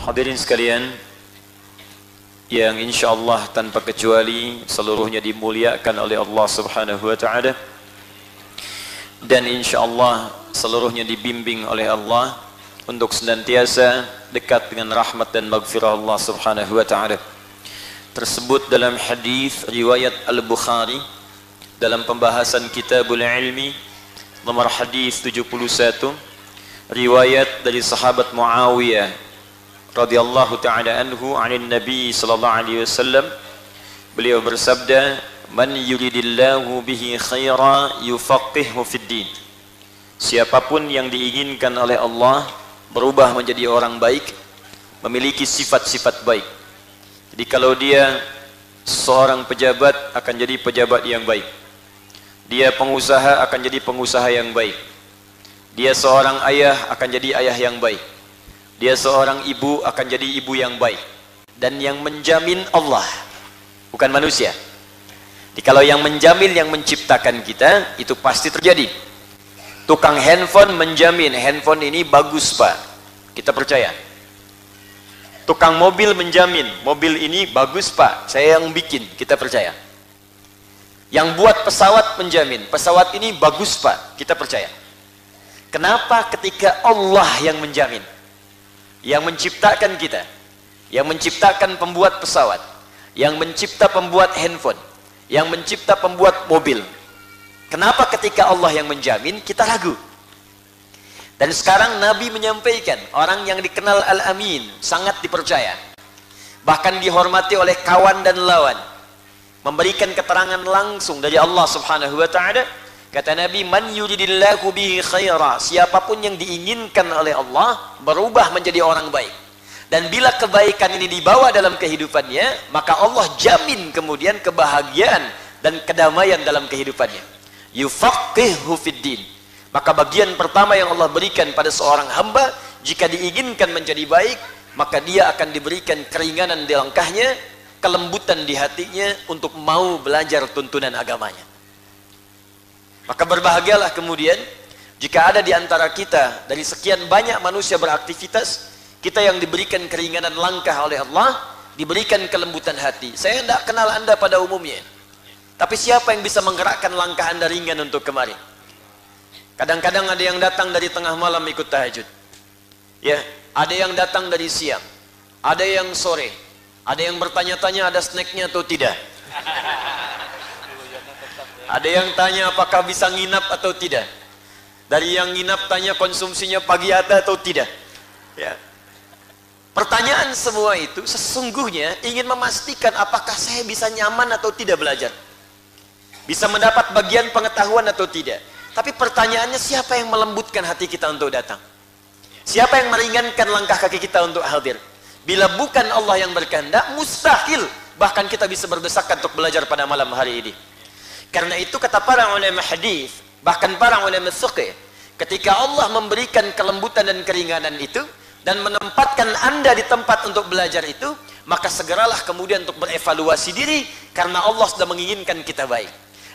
Hadirin sekalian yang insyaallah tanpa kecuali seluruhnya dimuliakan oleh Allah Subhanahu wa taala dan insyaallah seluruhnya dibimbing oleh Allah untuk senantiasa dekat dengan rahmat dan maghfirah Allah Subhanahu wa taala. Tersebut dalam hadis riwayat Al-Bukhari dalam pembahasan Kitabul Ilmi nomor hadis 71, riwayat dari sahabat Muawiyah radhiyallahu ta'ala anhu anin Nabi sallallahu alaihi wasallam. Beliau bersabda, "Man yuridillahu bihi khaira yufaqihu fid din." Siapapun yang diinginkan oleh Allah berubah menjadi orang baik, memiliki sifat-sifat baik. Jadi kalau dia seorang pejabat akan jadi pejabat yang baik. Dia pengusaha akan jadi pengusaha yang baik. Dia seorang ayah akan jadi ayah yang baik. Dia seorang ibu akan jadi ibu yang baik. Dan yang menjamin Allah, bukan manusia. Jadi kalau yang menjamin, yang menciptakan kita, itu pasti terjadi. Tukang handphone menjamin handphone ini bagus pak, kita percaya. Tukang mobil menjamin mobil ini bagus pak, saya yang bikin, kita percaya. Yang buat pesawat menjamin pesawat ini bagus pak, kita percaya. Kenapa ketika Allah yang menjamin, yang menciptakan kita, yang menciptakan pembuat pesawat, yang mencipta pembuat handphone, yang mencipta pembuat mobil, kenapa ketika Allah yang menjamin kita ragu? Dan sekarang Nabi menyampaikan, orang yang dikenal Al-Amin, sangat dipercaya, bahkan dihormati oleh kawan dan lawan, memberikan keterangan langsung dari Allah Subhanahu wa taala. Kata Nabi, "Man yuridillahu bihi khaira." Siapapun yang diinginkan oleh Allah berubah menjadi orang baik. Dan bila kebaikan ini dibawa dalam kehidupannya, maka Allah jamin kemudian kebahagiaan dan kedamaian dalam kehidupannya. Yufaqihu fid din. Maka bagian pertama yang Allah berikan pada seorang hamba, jika diinginkan menjadi baik, maka dia akan diberikan keringanan di langkahnya, kelembutan di hatinya untuk mau belajar tuntunan agamanya. Maka berbahagialah kemudian jika ada di antara kita dari sekian banyak manusia beraktivitas, kita yang diberikan keringanan langkah oleh Allah, diberikan kelembutan hati. Saya tidak kenal anda pada umumnya, tapi siapa yang bisa menggerakkan langkah anda ringan untuk kemari? Kadang-kadang ada yang datang dari tengah malam ikut tahajud, ya, ada yang datang dari siang, ada yang sore, ada yang bertanya-tanya ada snacknya atau tidak. Ada yang tanya apakah bisa nginap atau tidak. Dari yang nginap tanya konsumsinya pagi ada atau tidak. Ya. Pertanyaan semua itu sesungguhnya ingin memastikan apakah saya bisa nyaman atau tidak belajar. Bisa mendapat bagian pengetahuan atau tidak. Tapi pertanyaannya, siapa yang melembutkan hati kita untuk datang? Siapa yang meringankan langkah kaki kita untuk hadir? Bila bukan Allah yang berkehendak, mustahil bahkan kita bisa berdesakan untuk belajar pada malam hari ini. Karena itu kata para ulama hadis, bahkan para ulama fiqh, ketika Allah memberikan kelembutan dan keringanan itu dan menempatkan anda di tempat untuk belajar itu, maka segeralah kemudian untuk berevaluasi diri, karena Allah sudah menginginkan kita baik.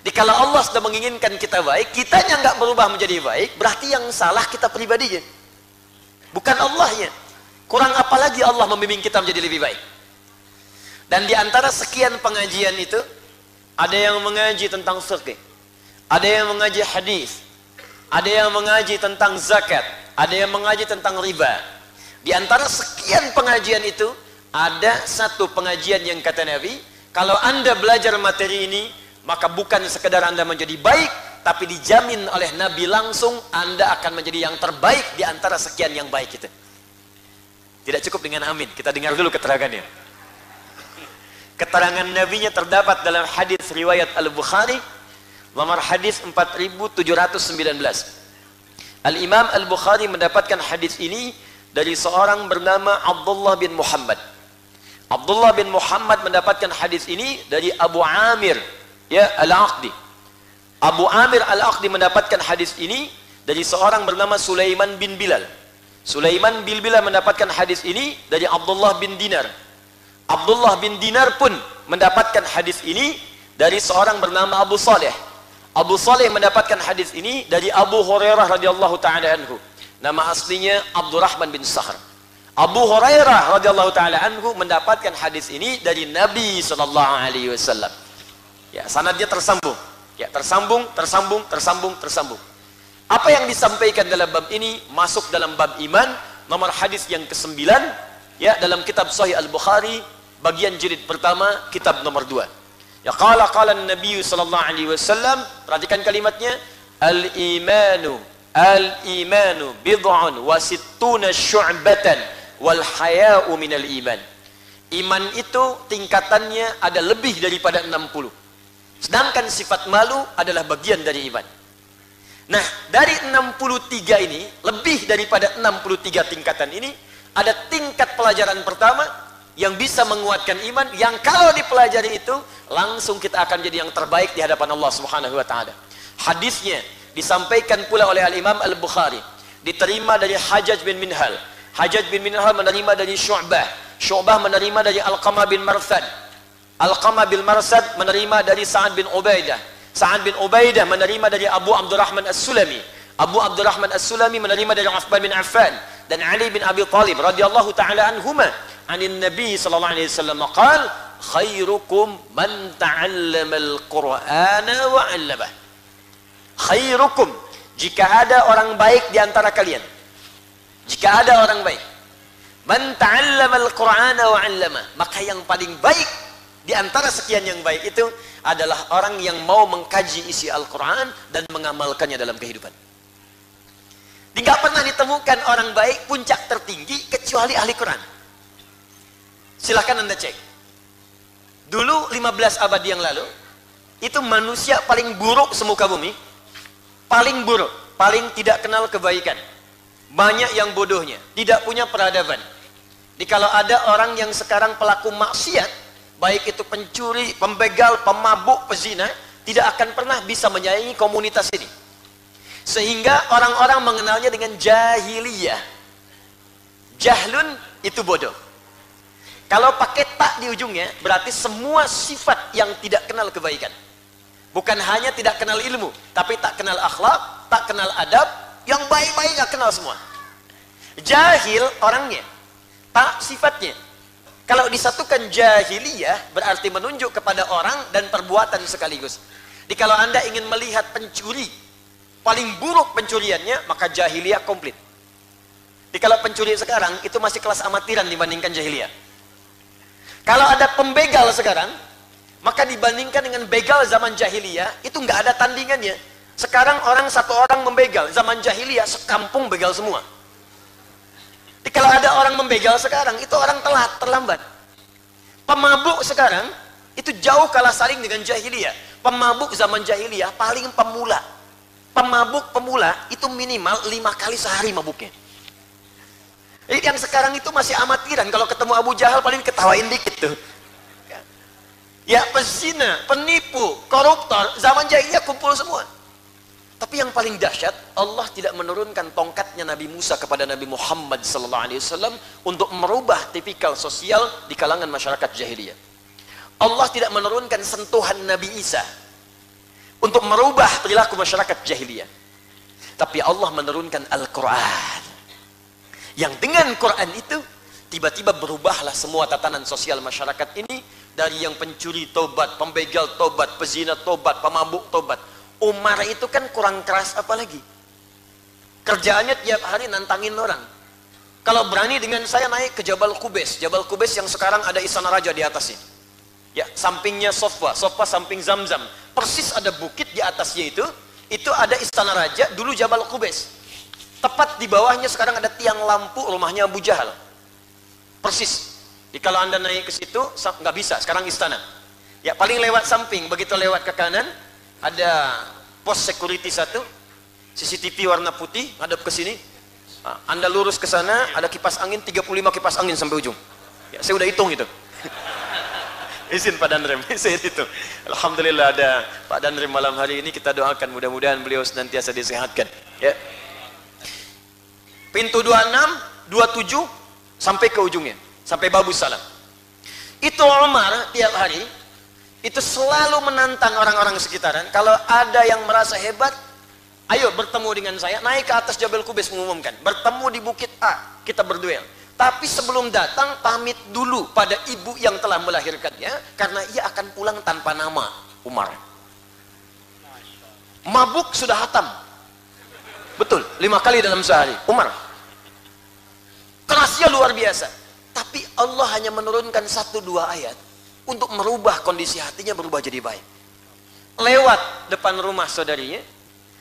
Jadi kalau Allah sudah menginginkan kita baik, kitanya nggak berubah menjadi baik, berarti yang salah kita pribadinya, bukan Allahnya. Kurang apa lagi Allah membimbing kita menjadi lebih baik. Dan di antara sekian pengajian itu, ada yang mengaji tentang fiqh, ada yang mengaji hadis, ada yang mengaji tentang zakat, ada yang mengaji tentang riba. Di antara sekian pengajian itu, ada satu pengajian yang kata Nabi, kalau anda belajar materi ini, maka bukan sekedar anda menjadi baik, tapi dijamin oleh Nabi langsung, anda akan menjadi yang terbaik di antara sekian yang baik itu. Tidak cukup dengan amin, kita dengar dulu keterangannya. Keterangan Nabi-Nya terdapat dalam hadis riwayat Al-Bukhari nomor hadis 4719. Al-Imam Al-Bukhari mendapatkan hadis ini dari seorang bernama Abdullah bin Muhammad. Abdullah bin Muhammad mendapatkan hadis ini dari Abu Amir, ya, Al-Aqdi. Abu Amir Al-Aqdi mendapatkan hadis ini dari seorang bernama Sulaiman bin Bilal. Sulaiman bin Bilal mendapatkan hadis ini dari Abdullah bin Dinar. Abdullah bin Dinar pun mendapatkan hadis ini dari seorang bernama Abu Saleh. Abu Saleh mendapatkan hadis ini dari Abu Hurairah radhiyallahu taala anhu. Nama aslinya Abdurrahman bin Sahr. Abu Hurairah radhiyallahu taala anhu mendapatkan hadis ini dari Nabi sallallahu alaihi wasallam. Ya, sanadnya tersambung. Ya, tersambung. Apa yang disampaikan dalam bab ini masuk dalam bab iman, nomor hadis yang ke-9, ya, dalam kitab Sahih Al-Bukhari, bagian jilid pertama, kitab nomor 2. Ya, qala Nabi sallallahu alaihi wasallam, perhatikan kalimatnya, al-imanu bid'un wa sittuna syu'batan wal haya'u minal iman. Iman itu tingkatannya ada lebih daripada 60. Sedangkan sifat malu adalah bagian dari iman. Nah, dari 63 ini, lebih daripada 63 tingkatan ini, ada tingkat pelajaran pertama yang bisa menguatkan iman, yang kalau dipelajari itu langsung kita akan jadi yang terbaik di hadapan Allah Subhanahu wa taala. Hadisnya disampaikan pula oleh Al-Imam Al-Bukhari, diterima dari Hajjaj bin Minhal. Hajjaj bin Minhal menerima dari Syu'bah menerima dari Alqamah bin Marsad. Alqamah bin Marsad menerima dari Sa'ad bin Ubaidah. Sa'ad bin Ubaidah menerima dari Abu Abdurrahman As-Sulami. Abu Abdurrahman As-Sulami menerima dari Uthman bin Affan dan Ali bin Abi Thalib radhiyallahu taala anhuma, anin Nabi sallallahu alaihi wasallam qala, khairukum man ta'allama al-Qur'ana wa 'allamah. Khairukum, jika ada orang baik di antara kalian, jika ada orang baik, man ta'allama al-Qur'ana wa 'allamah, maka yang paling baik di antara sekian yang baik itu adalah orang yang mau mengkaji isi Al-Quran dan mengamalkannya dalam kehidupan. Tidak pernah ditemukan orang baik puncak tertinggi kecuali ahli Quran. Silahkan Anda cek. Dulu 15 abad yang lalu, itu manusia paling buruk semuka bumi, paling buruk, paling tidak kenal kebaikan. Banyak yang bodohnya, tidak punya peradaban. Kalau ada orang yang sekarang pelaku maksiat, baik itu pencuri, pembegal, pemabuk, pezina, tidak akan pernah bisa menyayangi komunitas ini. Sehingga orang-orang mengenalnya dengan jahiliyah. Jahlun itu bodoh. Kalau pakai tak di ujungnya, berarti semua sifat yang tidak kenal kebaikan. Bukan hanya tidak kenal ilmu, tapi tak kenal akhlak, tak kenal adab, yang baik-baik gak kenal semua. Jahil orangnya, tak sifatnya. Kalau disatukan jahiliyah berarti menunjuk kepada orang dan perbuatan sekaligus. Kalau Anda ingin melihat pencuri paling buruk pencuriannya, maka jahiliyah komplit. Kalau pencuri sekarang itu masih kelas amatiran dibandingkan jahiliyah. Kalau ada pembegal sekarang, maka dibandingkan dengan begal zaman jahiliyah itu nggak ada tandingannya. Sekarang satu orang membegal, zaman jahiliyah sekampung begal semua. Kalau ada orang membegal sekarang, itu orang telat, terlambat. Pemabuk sekarang, itu jauh kalah saling dengan jahiliyah. Pemabuk zaman jahiliyah paling pemula. Pemabuk pemula itu minimal 5 kali sehari mabuknya. Jadi yang sekarang itu masih amatiran. Kalau ketemu Abu Jahal paling ketawain dikit tuh. Ya, pezina, penipu, koruptor, zaman jahiliyah kumpul semua. Tapi yang paling dahsyat, Allah tidak menurunkan tongkatnya Nabi Musa kepada Nabi Muhammad SAW untuk merubah tipikal sosial di kalangan masyarakat jahiliyah. Allah tidak menurunkan sentuhan Nabi Isa untuk merubah perilaku masyarakat jahiliyah. Tapi Allah menurunkan Al-Quran. Yang dengan Quran itu, tiba-tiba berubahlah semua tatanan sosial masyarakat ini. Dari yang pencuri tobat, pembegal tobat, pezina tobat, pemabuk tobat. Umar itu kan kurang keras apalagi. Kerjaannya tiap hari nantangin orang. Kalau berani dengan saya naik ke Jabal Qubais. Jabal Qubais yang sekarang ada istana raja di atasnya. Ya, sampingnya Sofa samping Zamzam. Persis ada bukit di atasnya itu ada istana raja, dulu Jabal Qubais. Tepat di bawahnya sekarang ada tiang lampu rumahnya Abu Jahal. Persis. Jadi kalau Anda naik ke situ nggak bisa, sekarang istana. Ya, paling lewat samping, begitu lewat ke kanan ada pos security satu, CCTV warna putih, hadap ke sini. Anda lurus ke sana, ada kipas angin, 35 kipas angin sampai ujung. Ya, saya udah hitung itu. Izin Pak Danrem, saya hitung. Alhamdulillah ada Pak Danrem malam hari ini, kita doakan mudah-mudahan beliau senantiasa disehatkan. Ya. Pintu 26, 27 sampai ke ujungnya, sampai Babus Salam. Itu Umar tiap hari itu selalu menantang orang-orang sekitaran. Kalau ada yang merasa hebat, ayo bertemu dengan saya, naik ke atas Jabal Qubais, mengumumkan bertemu di bukit A, kita berduel. Tapi sebelum datang pamit dulu pada ibu yang telah melahirkannya, karena ia akan pulang tanpa nama, Umar. Mabuk sudah hatam. Betul, 5 kali dalam sehari. Umar. Kerasnya luar biasa. Tapi Allah hanya menurunkan 1-2 ayat untuk merubah kondisi hatinya, berubah jadi baik. Lewat depan rumah saudarinya,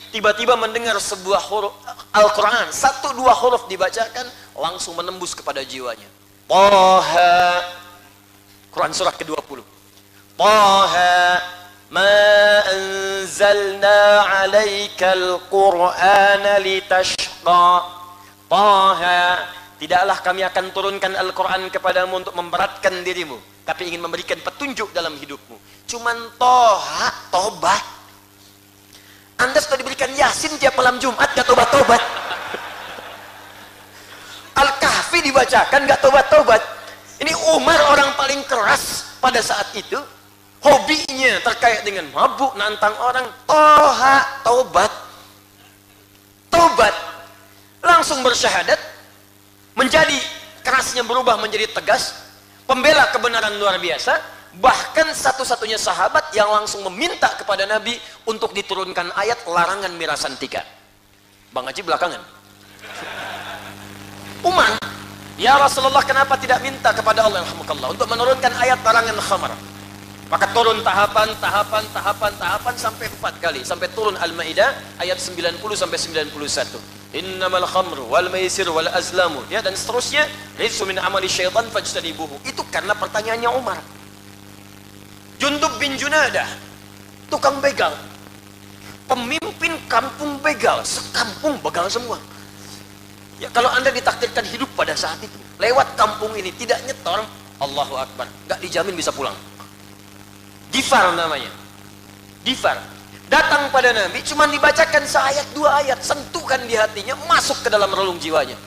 tiba-tiba mendengar sebuah huruf Al-Quran, 1-2 huruf dibacakan, langsung menembus kepada jiwanya. Taha, Quran surah ke-20. Taha, ma anzalna alaikal Qur'ana litashqa. Taha, tidaklah kami akan turunkan Al-Quran kepadamu untuk memberatkan dirimu, tapi ingin memberikan petunjuk dalam hidupmu. Cuman toha, tobat. Anda sudah diberikan Yasin tiap malam Jumat, gak tobat-tobat. Al-Kahfi dibacakan, gak tobat-tobat. Ini Umar orang paling keras pada saat itu. Hobinya terkait dengan mabuk, nantang orang. Toha, tobat. Tobat. Langsung bersyahadat. Menjadi kerasnya berubah menjadi tegas. Pembela kebenaran luar biasa. Bahkan satu-satunya sahabat yang langsung meminta kepada Nabi untuk diturunkan ayat larangan mirasantika. Bang Haji belakangan. Umar, ya Rasulullah, kenapa tidak minta kepada Allah alhamdulillah untuk menurunkan ayat larangan khamar? Maka turun tahapan sampai 4 kali, sampai turun Al-Maidah ayat 90 sampai 91. Innamal khamru wal maisir wal azlamu, ya, dan seterusnya, rizqu min amali syaitan fajtanibuhu. Itu karena pertanyaannya Umar. Jundub bin Junadah, tukang begal, pemimpin kampung begal, sekampung begal semua. Ya, kalau Anda ditakdirkan hidup pada saat itu, lewat kampung ini tidak nyetor, Allahu Akbar, nggak dijamin bisa pulang. Gifar namanya, Gifar. Datang pada Nabi, cuma dibacakan seayat 2 ayat, sentuhkan di hatinya, masuk ke dalam relung jiwanya.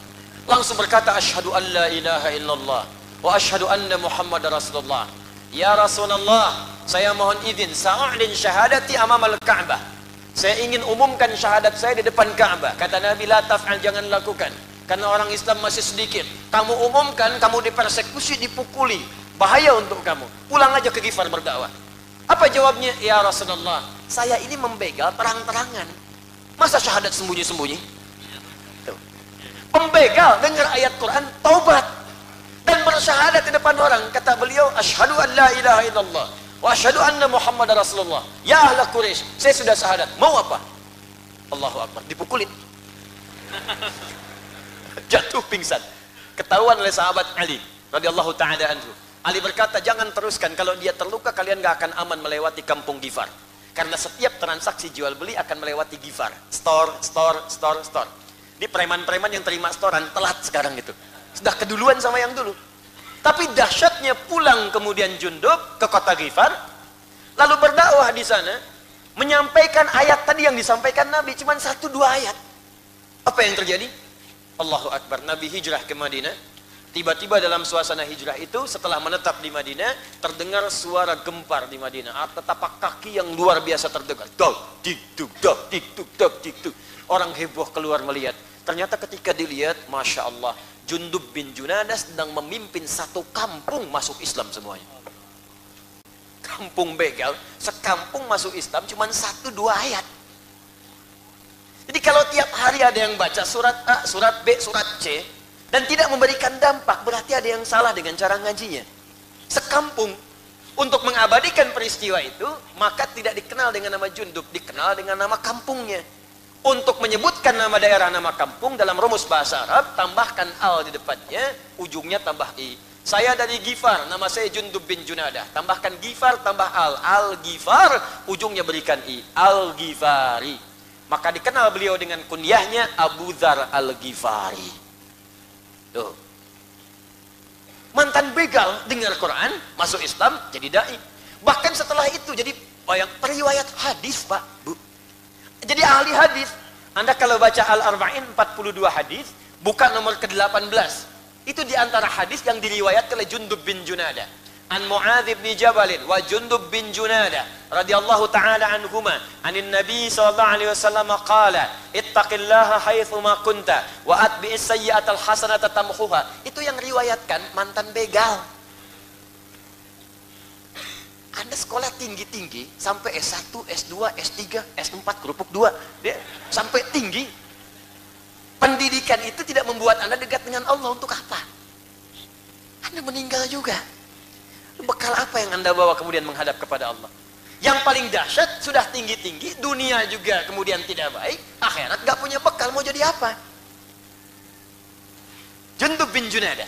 Langsung berkata, asyhadu an la ilaha illallah wa asyhadu anna Muhammadar Rasulullah. Ya Rasulullah, saya mohon izin, sa'u'lin syahadati amamal Ka'bah. Saya ingin umumkan syahadat saya di depan Ka'bah. Kata Nabi, la taf'al, jangan lakukan. Karena orang Islam masih sedikit. Kamu umumkan, kamu dipersekusi, dipukuli. Bahaya untuk kamu. Pulang aja ke Gifar berdakwah. Apa jawabnya? Ya Rasulullah, saya ini membegal terang-terangan. Masa syahadat sembunyi-sembunyi? Pembegal dengar ayat Quran, taubat. Dan bersyahadat di depan orang. Kata beliau, asyhadu an la ilaha illallah wa asyhadu anna Muhammadar Rasulullah. Ya ahla Quraisy, saya sudah syahadat. Mau apa? Allahu Akbar, dipukulin. Jatuh pingsan. Ketahuan oleh sahabat Ali radhiyallahu taala anhu. Ali berkata, jangan teruskan, kalau dia terluka kalian gak akan aman melewati kampung Gifar. Karena setiap transaksi jual beli akan melewati Gifar. Store. Di preman-preman yang terima storan telat sekarang itu. Sudah keduluan sama yang dulu. Tapi dahsyatnya pulang kemudian Jundub ke kota Gifar, lalu berdakwah di sana, menyampaikan ayat tadi yang disampaikan Nabi, cuma 1-2 ayat. Apa yang terjadi? Allahu Akbar, Nabi hijrah ke Madinah. Tiba-tiba dalam suasana hijrah itu, setelah menetap di Madinah, terdengar suara gempar di Madinah. Tapak kaki yang luar biasa terdengar. Dok, dik, duk, dok, dik, duk, dok, dik, duk. Orang heboh keluar melihat. Ternyata ketika dilihat, Masya Allah, Jundub bin Junadah sedang memimpin satu kampung masuk Islam semuanya. Kampung begal, sekampung masuk Islam cuma 1-2 ayat. Jadi kalau tiap hari ada yang baca surat A, surat B, surat C, dan tidak memberikan dampak, berarti ada yang salah dengan cara ngajinya. Sekampung, untuk mengabadikan peristiwa itu, maka tidak dikenal dengan nama Jundub, dikenal dengan nama kampungnya. Untuk menyebutkan nama daerah, nama kampung dalam rumus bahasa Arab, tambahkan al di depannya, ujungnya tambah i. Saya dari Gifar, nama saya Jundub bin Junadah. Tambahkan Gifar, tambah al. Al-Gifar, ujungnya berikan i. Al-Gifari. Maka dikenal beliau dengan kunyahnya Abu Dzar Al-Ghifari. Tuh. Mantan begal, dengar Quran, masuk Islam, jadi dai. Bahkan setelah itu, jadi periwayat hadis, Pak, Bu. Jadi ahli hadis. Anda kalau baca Al-Arba'in 42 hadis, buka nomor ke-18. Itu diantara hadis yang diriwayatkan oleh Jundub bin Junadah. An Mu'adz bin Jabal wa Jundub bin Junadah radhiyallahu ta'ala anhuma, anin Nabi sallallahu alaihi wasallam qala, ittaqillaha haitsu ma kunta wa atbi'is sayyi'atal hasanata tamhuha. Itu yang riwayatkan mantan begal. Anda sekolah tinggi-tinggi sampai S1, S2, S3, S4, kerupuk 2, dia sampai tinggi. Pendidikan itu tidak membuat Anda dekat dengan Allah. Untuk apa? Anda meninggal juga. Bekal apa yang Anda bawa kemudian menghadap kepada Allah? Yang paling dahsyat, sudah tinggi-tinggi, dunia juga kemudian tidak baik, akhirat gak punya bekal, mau jadi apa? Jundub bin Junadah.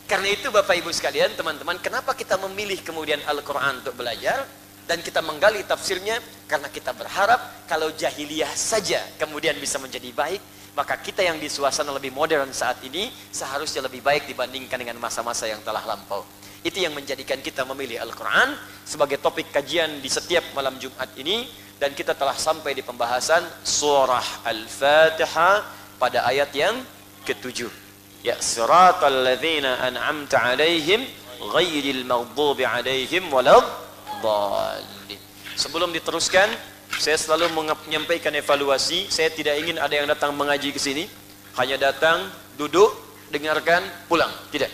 Karena itu Bapak Ibu sekalian, teman-teman, kenapa kita memilih kemudian Al-Quran untuk belajar dan kita menggali tafsirnya? Karena kita berharap kalau jahiliyah saja kemudian bisa menjadi baik, maka kita yang di suasana lebih modern saat ini seharusnya lebih baik dibandingkan dengan masa-masa yang telah lampau. Itu yang menjadikan kita memilih Al-Quran sebagai topik kajian di setiap malam Jumat ini, dan kita telah sampai di pembahasan surah Al-Fatihah pada ayat yang ke-7. Ya siratal ladzina an'amta 'alaihim ghairil maghdubi 'alaihim waladdallin. Sebelum diteruskan, saya selalu menyampaikan evaluasi. Saya tidak ingin ada yang datang mengaji ke sini hanya datang, duduk, dengarkan, pulang. Tidak.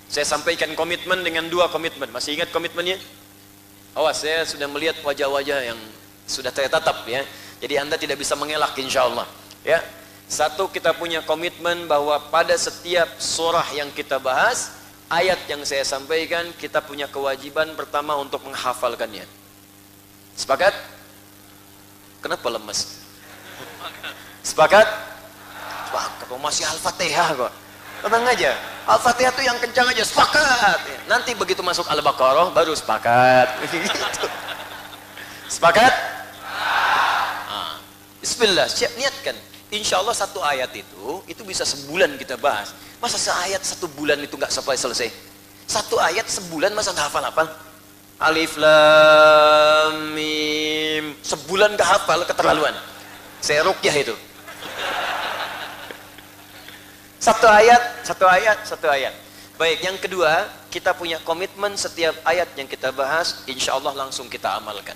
Saya sampaikan komitmen dengan 2 komitmen. Masih ingat komitmennya? Awas, saya sudah melihat wajah-wajah yang sudah saya tatap ya. Jadi Anda tidak bisa mengelak insyaallah. Ya. Satu, kita punya komitmen bahwa pada setiap surah yang kita bahas, ayat yang saya sampaikan, kita punya kewajiban pertama untuk menghafalkannya. Sepakat? Kenapa lemes? Sepakat? Sepakat. Masih Al-Fatihah kok. Tenang aja. Al-Fatihah itu yang kencang aja. Sepakat. Nanti begitu masuk Al-Baqarah baru sepakat. Gitu. Sepakat? Bismillah. Siap, niatkan. Insya Allah satu ayat itu bisa sebulan kita bahas. Masa seayat 1 bulan itu nggak sampai selesai? Satu ayat sebulan masa nggak hafal-hafal? Alif Lam Mim. Sebulan nggak hafal, keterlaluan. Saya ruqyah itu. Satu ayat. Baik, yang kedua, kita punya komitmen setiap ayat yang kita bahas, insya Allah langsung kita amalkan.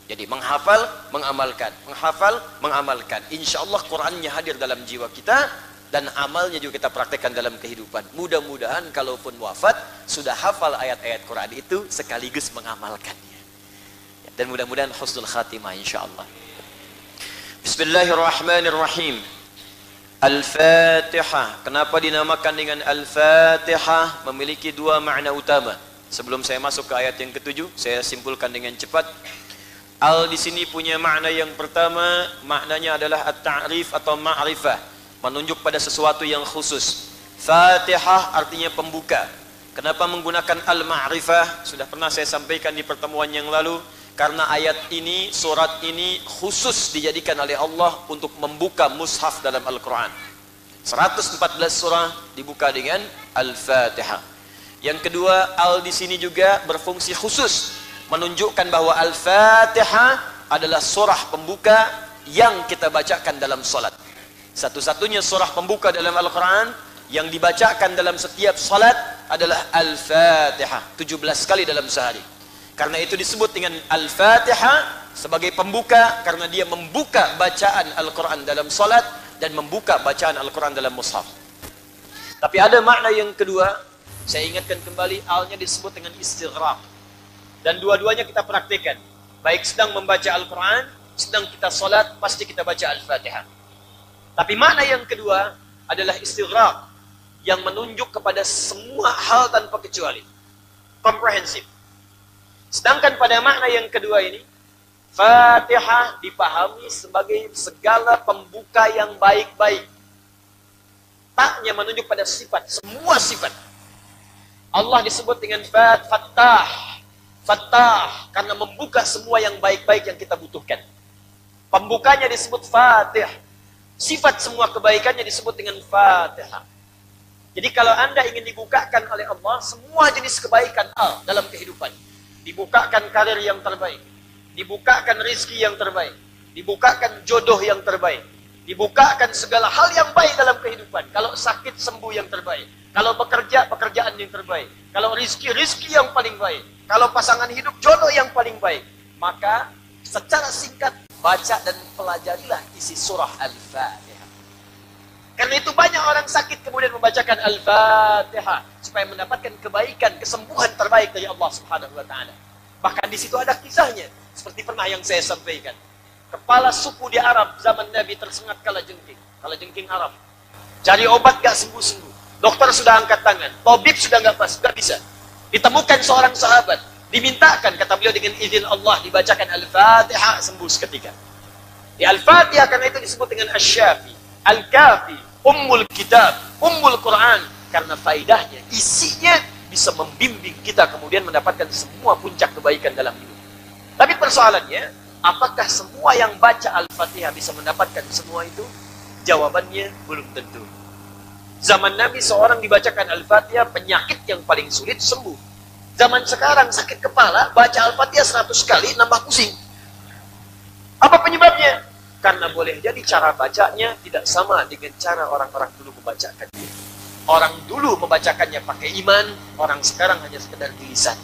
Jadi menghafal, mengamalkan, menghafal, mengamalkan. Insya Allah Qurannya hadir dalam jiwa kita dan amalnya juga kita praktekkan dalam kehidupan. Mudah-mudahan kalaupun wafat sudah hafal ayat-ayat Quran itu sekaligus mengamalkannya. Dan mudah-mudahan husnul khatimah insya Allah. Bismillahirrahmanirrahim. Al-Fatihah. Kenapa dinamakan dengan Al-Fatihah? Memiliki 2 makna utama. Sebelum saya masuk ke ayat yang ke-7, saya simpulkan dengan cepat. Al di sini punya makna yang pertama, maknanya adalah at-ta'rif atau ma'rifah, menunjuk pada sesuatu yang khusus. Fatihah artinya pembuka. Kenapa menggunakan al-ma'rifah? Sudah pernah saya sampaikan di pertemuan yang lalu, karena ayat ini, surat ini khusus dijadikan oleh Allah untuk membuka mushaf dalam Al-Quran. 114 surah dibuka dengan Al-Fatihah. Yang kedua, al di sini juga berfungsi khusus, menunjukkan bahwa Al-Fatihah adalah surah pembuka yang kita bacakan dalam salat. Satu-satunya surah pembuka dalam Al-Quran yang dibacakan dalam setiap salat adalah Al-Fatihah, 17 kali dalam sehari. Karena itu disebut dengan Al-Fatihah sebagai pembuka, karena dia membuka bacaan Al-Quran dalam salat dan membuka bacaan Al-Quran dalam mushaf. Tapi ada makna yang kedua, saya ingatkan kembali, alnya disebut dengan istighraq. Dan dua-duanya kita praktikkan. Baik sedang membaca Al-Quran, sedang kita salat, pasti kita baca Al-Fatihah. Tapi makna yang kedua adalah istighraq, yang menunjuk kepada semua hal tanpa kecuali. Komprehensif. Sedangkan pada makna yang kedua ini, Fatihah dipahami sebagai segala pembuka yang baik-baik. Taknya menunjuk pada sifat, semua sifat. Allah disebut dengan Fattah. Fattah, karena membuka semua yang baik-baik yang kita butuhkan. Pembukanya disebut Fatih. Sifat semua kebaikannya disebut dengan Fatihah. Jadi kalau Anda ingin dibukakan oleh Allah semua jenis kebaikan dalam kehidupan, dibukakan karir yang terbaik, dibukakan rizki yang terbaik, dibukakan jodoh yang terbaik, dibukakan segala hal yang baik dalam kehidupan. Kalau sakit, sembuh yang terbaik. Kalau bekerja, pekerjaan yang terbaik. Kalau rizki, rizki yang paling baik. Kalau pasangan hidup, jodoh yang paling baik. Maka secara singkat baca dan pelajarilah isi surah Al-Fatihah. Karena itu banyak orang sakit kemudian membacakan Al-Fatihah supaya mendapatkan kebaikan, kesembuhan terbaik dari Allah Subhanahu wa taala. Bahkan di situ ada kisahnya, seperti pernah yang saya sampaikan. Kepala suku di Arab zaman Nabi tersengat kalajengking Arab. Cari obat gak sembuh-sembuh. Dokter sudah angkat tangan, tabib sudah gak bisa. Ditemukan seorang sahabat, dimintakan kata beliau dengan izin Allah dibacakan Al-Fatihah, sembuh seketika. Di Al-Fatihah karena itu disebut dengan Asy-Syafi, Al-Kafi, Ummul Kitab, Ummul Quran, karena faidahnya, isinya bisa membimbing kita kemudian mendapatkan semua puncak kebaikan dalam hidup. Tapi persoalannya, apakah semua yang baca Al-Fatihah bisa mendapatkan semua itu? Jawabannya belum tentu. Zaman Nabi seorang dibacakan Al-Fatihah, penyakit yang paling sulit sembuh. Zaman sekarang sakit kepala, baca Al-Fatihah 100 kali, nambah pusing. Apa penyebabnya? Karena boleh jadi cara bacanya tidak sama dengan cara orang-orang dulu membacakannya. Orang dulu membacakannya pakai iman, orang sekarang hanya sekedar di lisan.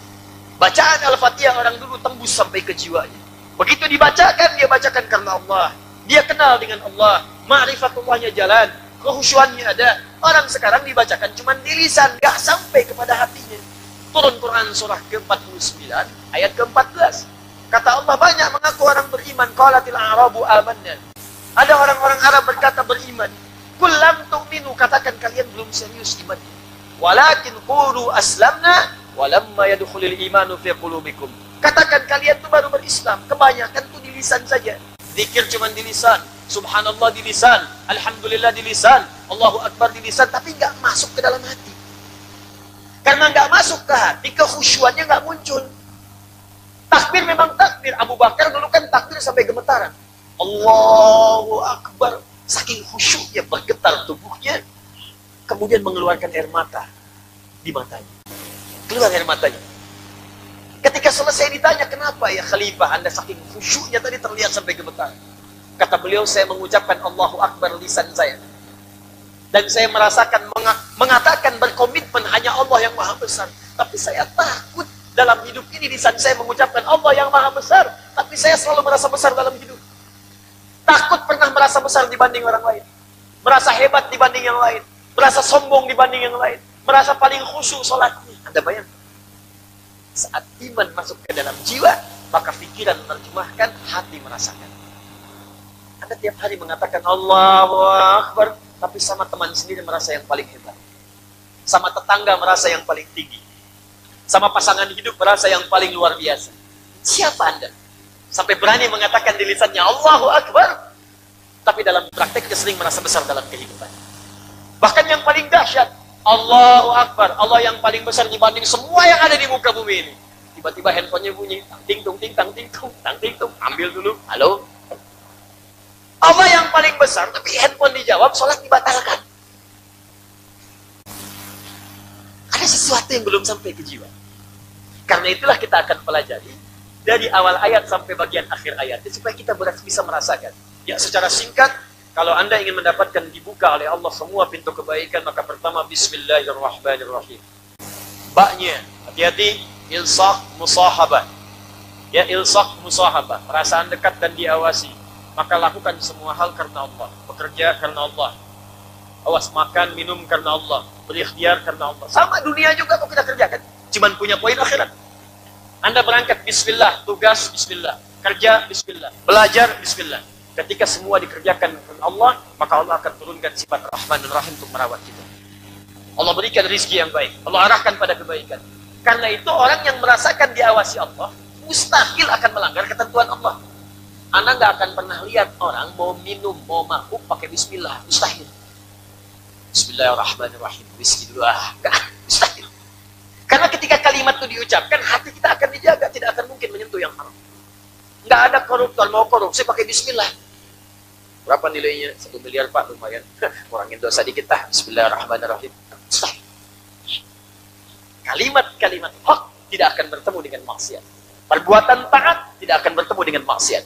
Bacaan Al-Fatihah orang dulu tembus sampai ke jiwanya. Begitu dibacakan, dia bacakan karena Allah. Dia kenal dengan Allah, ma'rifatullahnya jalan, kehusyuannya ada. Orang sekarang dibacakan cuma di lisan, gak sampai kepada hatinya. Turun Quran surah ke-49, ayat ke-14. Kata Allah, banyak mengaku orang beriman. Qalatil a'rabu amanna. Ada orang-orang Arab berkata beriman. Qul lam tu'minu, katakan kalian belum serius imannya. Walakin qulu aslamna walamma yadkhulul imanu fi qulubikum. Katakan kalian itu baru berislam, kebanyakan itu di lisan saja. Zikir cuma di lisan, subhanallah di lisan, alhamdulillah di lisan, Allahu akbar di lisan, tapi nggak masuk ke dalam hati. Karena nggak masuk ke hati, kekhusyuannya nggak muncul. Takbir memang takbir. Abu Bakar dulu kan takbir sampai gemetaran. Allahu Akbar. Saking khusyuknya bergetar tubuhnya. Kemudian mengeluarkan air mata di matanya. Keluar air matanya. Ketika selesai ditanya, kenapa ya Khalifah Anda saking khusyuknya tadi terlihat sampai gemetaran? Kata beliau, saya mengucapkan Allahu Akbar lisan saya. Dan saya merasakan mengatakan berkomitmen hanya Allah yang maha besar. Tapi saya takut dalam hidup ini lisan saya mengucapkan Allah yang maha besar, tapi saya selalu merasa besar dalam hidup. Takut pernah merasa besar dibanding orang lain, merasa hebat dibanding yang lain, merasa sombong dibanding yang lain, merasa paling khusyuk sholatnya. Anda bayangkan, saat iman masuk ke dalam jiwa, maka pikiran menerjemahkan, hati merasakan. Anda tiap hari mengatakan Allahu Akbar, tapi sama teman sendiri merasa yang paling hebat, sama tetangga merasa yang paling tinggi, sama pasangan hidup merasa yang paling luar biasa. Siapa Anda? Sampai berani mengatakan di lisannya Allahu Akbar, tapi dalam prakteknya sering merasa besar dalam kehidupan. Bahkan yang paling dahsyat, Allahu Akbar, Allah yang paling besar dibanding semua yang ada di muka bumi ini. Tiba-tiba handphonenya bunyi, ting tung ting tang ting tung tang ting tung, ambil dulu, halo. Allah yang paling besar, tapi handphone dijawab, sholat dibatalkan. Ada sesuatu yang belum sampai ke jiwa. Karena itulah kita akan pelajari dari awal ayat sampai bagian akhir ayat, supaya kita bisa merasakan. Ya, secara singkat, kalau Anda ingin mendapatkan dibuka oleh Allah semua pintu kebaikan, maka pertama Bismillahirrahmanirrahim. Baknya, hati-hati, ilsaq musahabah. Ya, ilsaq musahabah, perasaan dekat dan diawasi. Maka lakukan semua hal karena Allah, bekerja karena Allah. Awas, makan, minum karena Allah, berikhtiar karena Allah. Sama dunia juga kok kita kerjakan. Cuman punya poin akhirat. Anda berangkat bismillah, tugas bismillah, kerja bismillah, belajar bismillah. Ketika semua dikerjakan karena Allah, maka Allah akan turunkan sifat Rahman dan Rahim untuk merawat kita. Allah berikan rezeki yang baik, Allah arahkan pada kebaikan. Karena itu orang yang merasakan diawasi Allah, mustahil akan melanggar ketentuan Allah. Anda nggak akan pernah lihat orang mau minum, mau mabuk pakai bismillah, mustahil. Bismillahirrahmanirrahim, whisky dulu, mustahil. Karena ketika kalimat itu diucapkan, hati kita akan dijaga, tidak akan mungkin menyentuh yang haram. Nggak ada koruptor mau korupsi pakai bismillah. Berapa nilainya? 1 miliar Pak, lumayan. Kurangin dosa dikit lah. Bismillahirrahmanirrahim. Mustahil. Kalimat-kalimat hak tidak akan bertemu dengan maksiat. Perbuatan taat tidak akan bertemu dengan maksiat.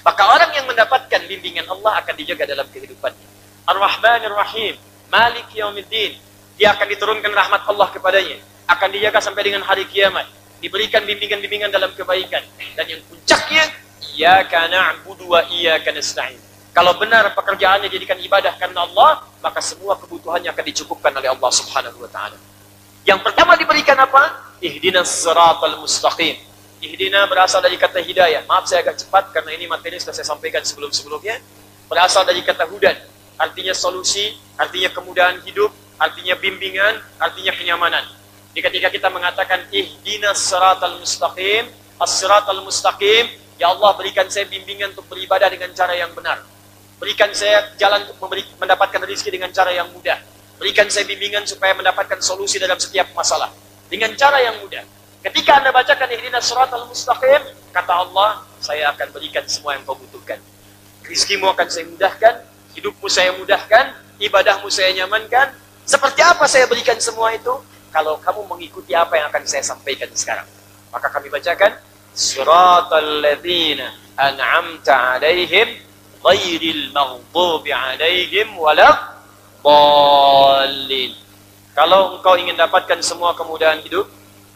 Maka orang yang mendapatkan bimbingan Allah akan dijaga dalam kehidupannya. Ar-Rahmanir-Rahim, Malik Yaumiddin. Dia akan diturunkan rahmat Allah kepadanya. Akan dijaga sampai dengan hari kiamat. Diberikan bimbingan-bimbingan dalam kebaikan. Dan yang puncaknya, Iyyaka na'budu wa iyyaka nasta'in. Kalau benar pekerjaannya jadikan ibadah karena Allah, maka semua kebutuhannya akan dicukupkan oleh Allah Subhanahu wa taala. Yang pertama diberikan apa? Ihdinas siratal mustaqim. Ihdina berasal dari kata hidayah. Maaf saya agak cepat karena ini materi sudah saya sampaikan sebelum-sebelumnya. Berasal dari kata hudan, artinya solusi, artinya kemudahan hidup, artinya bimbingan, artinya kenyamanan. Jadi ketika kita mengatakan ihdinas siratal mustaqim, as-siratal mustaqim, ya Allah berikan saya bimbingan untuk beribadah dengan cara yang benar. Berikan saya jalan untuk mendapatkan rezeki dengan cara yang mudah. Berikan saya bimbingan supaya mendapatkan solusi dalam setiap masalah dengan cara yang mudah. Ketika Anda bacakan ihdinas siratal mustaqim, kata Allah, saya akan berikan semua yang kau butuhkan. Rizkimu akan saya mudahkan, hidupmu saya mudahkan, ibadahmu saya nyamankan. Seperti apa saya berikan semua itu? Kalau kamu mengikuti apa yang akan saya sampaikan sekarang. Maka kami bacakan siratal ladzina an'amta 'alaihim ghairil maghdubi 'alaihim waladdallin. Kalau engkau ingin dapatkan semua kemudahan hidup,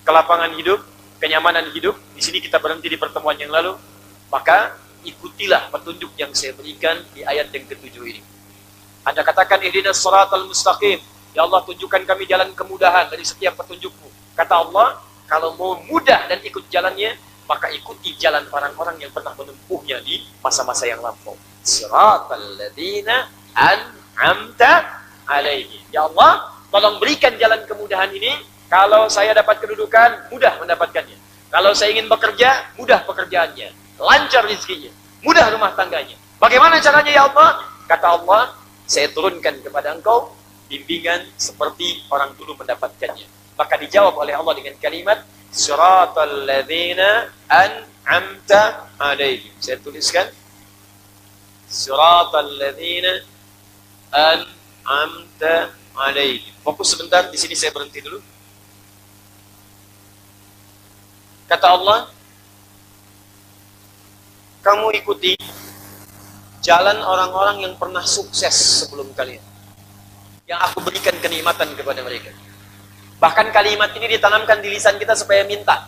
kelapangan hidup, kenyamanan hidup, di sini kita berhenti di pertemuan yang lalu, maka ikutilah petunjuk yang saya berikan di ayat yang ke-7 ini. Anda katakan ihdinas siratal mustaqim, ya Allah tunjukkan kami jalan kemudahan dari setiap petunjukmu. Kata Allah, kalau mau mudah dan ikut jalannya, maka ikuti jalan orang-orang yang pernah menempuhnya di masa-masa yang lampau. Siratal ladzina an'amta 'alaihim. Ya Allah, tolong berikan jalan kemudahan ini. Kalau saya dapat kedudukan, mudah mendapatkannya. Kalau saya ingin bekerja, mudah pekerjaannya. Lancar rezekinya, mudah rumah tangganya. Bagaimana caranya ya Allah? Kata Allah, saya turunkan kepada engkau bimbingan seperti orang dulu mendapatkannya. Maka dijawab oleh Allah dengan kalimat siratal ladzina an'amta 'alaihim. Saya tuliskan siratal ladzina an'amta 'alaihim. Fokus sebentar, di sini saya berhenti dulu. Kata Allah, kamu ikuti jalan orang-orang yang pernah sukses sebelum kalian, yang aku berikan kenikmatan kepada mereka. Bahkan kalimat ini ditanamkan di lisan kita supaya minta.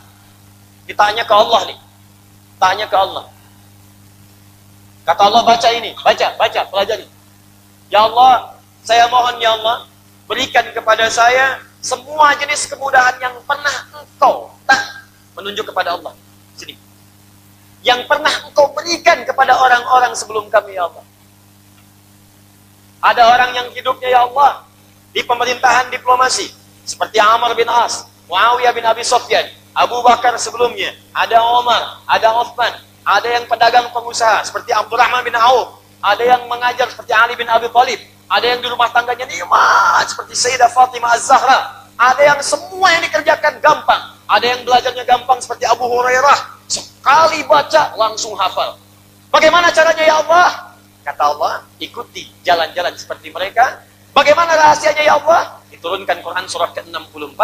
Ditanya ke Allah nih. Tanya ke Allah. Kata Allah, baca ini. Baca, pelajari. Ya Allah, saya mohon ya Allah, berikan kepada saya semua jenis kemudahan yang pernah engkau menunjuk kepada Allah. Sini. Yang pernah engkau berikan kepada orang-orang sebelum kami ya Allah. Ada orang yang hidupnya ya Allah di pemerintahan diplomasi seperti Amr bin As, Muawiyah bin Abi Sufyan, Abu Bakar sebelumnya, ada Omar, ada Uthman, ada yang pedagang pengusaha seperti Abdurrahman bin Auf, ada yang mengajar seperti Ali bin Abi Thalib, ada yang di rumah tangganya nikmat seperti Sayyidah Fatimah Az-Zahra, ada yang semua yang dikerjakan gampang, ada yang belajarnya gampang seperti Abu Hurairah, sekali baca langsung hafal. Bagaimana caranya ya Allah? Kata Allah, ikuti jalan-jalan seperti mereka. Bagaimana rahasianya ya Allah? Diturunkan Quran surah ke-64,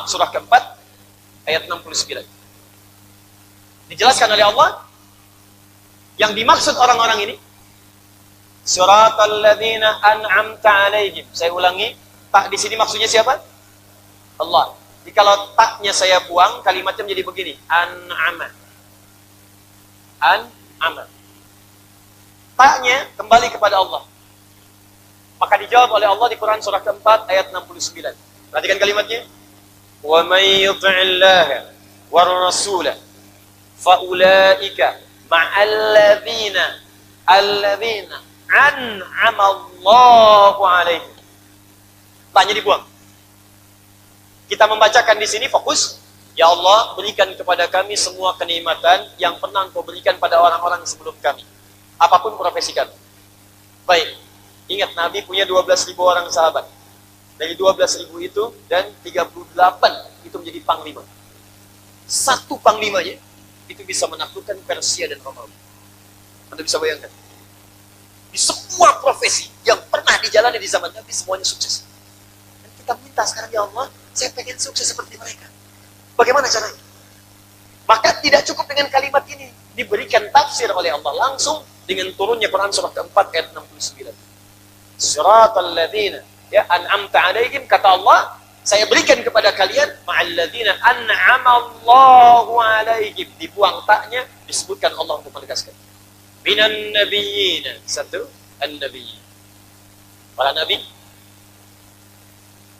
surah ke-4 ayat 69. Dijelaskan oleh Allah yang dimaksud orang-orang ini siratal ladzina an'amta 'alaihim. Saya ulangi, tak di sini maksudnya siapa? Allah. Jadi kalau taknya saya buang, kalimatnya menjadi begini, an'ama. An'ama. Taknya kembali kepada Allah. Maka dijawab oleh Allah di Quran surah ke-4 ayat 69. Perhatikan kalimatnya. Wa may yuti'illaha war rasulah fa ulaika ma'al ladzina an'ama Allahu 'alaihim. Taknya dibuang. Kita membacakan di sini fokus. Ya Allah, berikan kepada kami semua kenikmatan yang pernah Engkau berikan pada orang-orang sebelum kami. Apapun profesi kami. Baik. Ingat, Nabi punya 12.000 orang sahabat. Dari 12.000 itu, dan 38 itu menjadi panglima. Satu panglimanya, itu bisa menaklukkan Persia dan Romawi. Anda bisa bayangkan. Di semua profesi yang pernah dijalani di zaman Nabi, semuanya sukses. Dan kita minta sekarang, ya Allah, saya pengen sukses seperti mereka. Bagaimana caranya? Maka tidak cukup dengan kalimat ini. Diberikan tafsir oleh Allah langsung dengan turunnya Quran surah ke-4 ayat 69. Siratal ladzina ya an'amta 'alaihim, kata Allah, saya berikan kepada kalian ma'al ladzina an'ama Allahu 'alaihim. Dibuang taknya, disebutkan Allah untuk menegaskan. minan nabiyyin. Satu, an-nabiyyin. Para nabi.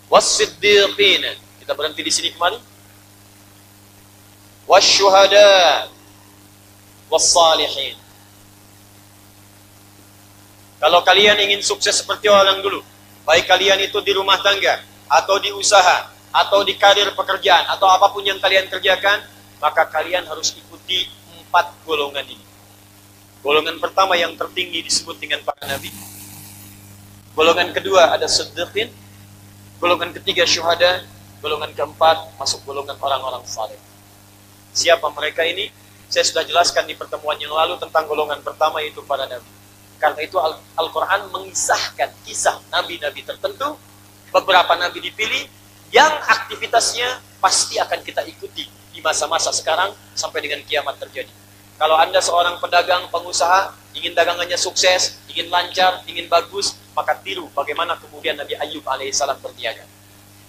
Was-siddiqin. Kita berhenti di sini kemarin. Was-syuhada. Was-salihin. Kalau kalian ingin sukses seperti orang dulu, baik kalian itu di rumah tangga, atau di usaha, atau di karir pekerjaan, atau apapun yang kalian kerjakan, maka kalian harus ikuti 4 golongan ini. Golongan pertama yang tertinggi disebut dengan para nabi. Golongan kedua ada siddiqin. Golongan ketiga syuhada. Golongan keempat masuk golongan orang-orang saleh. Siapa mereka ini? Saya sudah jelaskan di pertemuan yang lalu tentang golongan pertama, yaitu para nabi. Karena itu Al-Quran mengisahkan kisah nabi-nabi tertentu. Beberapa nabi dipilih yang aktivitasnya pasti akan kita ikuti di masa-masa sekarang sampai dengan kiamat terjadi. Kalau Anda seorang pedagang, pengusaha, ingin dagangannya sukses, ingin lancar, ingin bagus, maka tiru bagaimana kemudian Nabi Ayyub alaihissalam berniaga.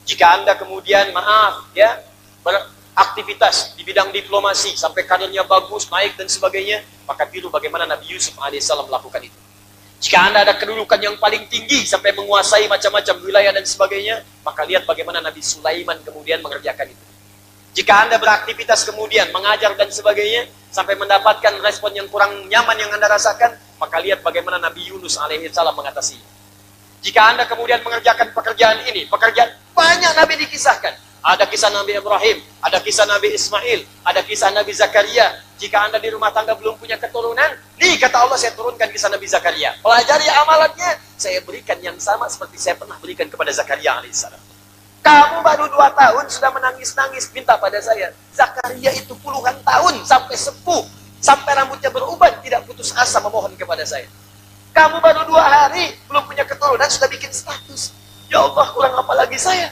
Jika Anda kemudian, beraktivitas di bidang diplomasi sampai karirnya bagus, naik dan sebagainya, maka tiru bagaimana Nabi Yusuf alaihissalam melakukan itu. Jika Anda ada kedudukan yang paling tinggi sampai menguasai macam-macam wilayah dan sebagainya, maka lihat bagaimana Nabi Sulaiman kemudian mengerjakan itu. Jika Anda beraktivitas kemudian mengajar dan sebagainya sampai mendapatkan respon yang kurang nyaman yang Anda rasakan, maka lihat bagaimana Nabi Yunus alaihissalam mengatasinya. Jika Anda kemudian mengerjakan pekerjaan ini, pekerjaan banyak Nabi dikisahkan. Ada kisah Nabi Ibrahim, ada kisah Nabi Ismail, ada kisah Nabi Zakaria. Jika Anda di rumah tangga belum punya keturunan, nih kata Allah, saya turunkan kisah Nabi Zakaria. Pelajari amalannya, saya berikan yang sama seperti saya pernah berikan kepada Zakaria alaihissalam. Kamu baru 2 tahun sudah menangis-nangis minta pada saya. Zakaria itu puluhan tahun sampai sepuh, sampai rambutnya beruban, tidak putus asa memohon kepada saya. Kamu baru 2 hari belum punya keturunan sudah bikin status. Ya Allah, kurang apa lagi saya?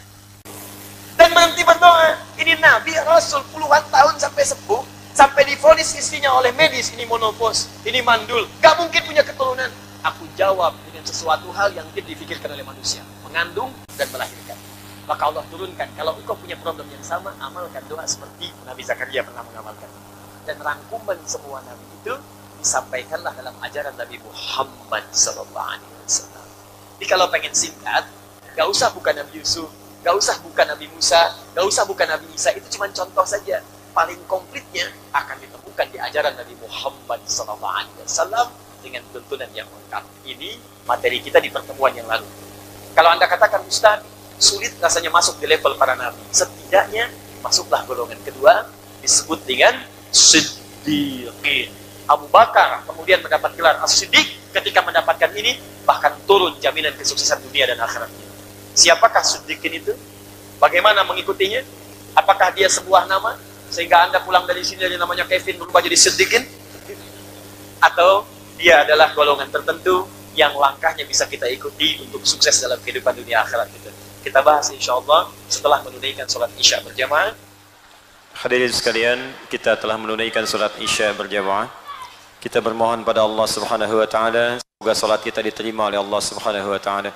Dan nanti berdoa, ini Nabi Rasul puluhan tahun sampai sepuh, sampai divonis istrinya oleh medis, ini monopos, ini mandul, gak mungkin punya keturunan. Aku jawab dengan sesuatu hal yang tidak difikirkan oleh manusia, mengandung dan melahirkan. Maka Allah turunkan, kalau engkau punya problem yang sama, amalkan doa seperti Nabi Zakaria pernah mengamalkan. Dan rangkuman semua Nabi itu disampaikanlah dalam ajaran Nabi Muhammad SAW. Jadi kalau pengen singkat, gak usah buka Nabi Yusuf, gak usah buka Nabi Musa, gak usah buka Nabi Isa, itu cuma contoh saja. Paling komplitnya akan ditemukan di ajaran Nabi Muhammad SAW dengan tuntunan yang lengkap. Ini materi kita di pertemuan yang lalu. Kalau Anda katakan, Ustaz, sulit rasanya masuk di level para Nabi. Setidaknya masuklah golongan kedua, disebut dengan Siddiqin. Abu Bakar kemudian mendapat gelar As-Siddiq. Ketika mendapatkan ini, bahkan turun jaminan kesuksesan dunia dan akhiratnya. Siapakah Siddiqin itu? Bagaimana mengikutinya? Apakah dia sebuah nama? Sehingga Anda pulang dari sini dari namanya Kevin berubah jadi Siddiqin? Atau dia adalah golongan tertentu yang langkahnya bisa kita ikuti untuk sukses dalam kehidupan dunia akhirat kita. Kita bahas insyaAllah setelah menunaikan sholat Isya berjamaah. Hadirin sekalian, kita telah menunaikan sholat Isya berjamaah. Kita bermohon pada Allah Subhanahu wa taala semoga sholat kita diterima oleh Allah Subhanahu wa taala.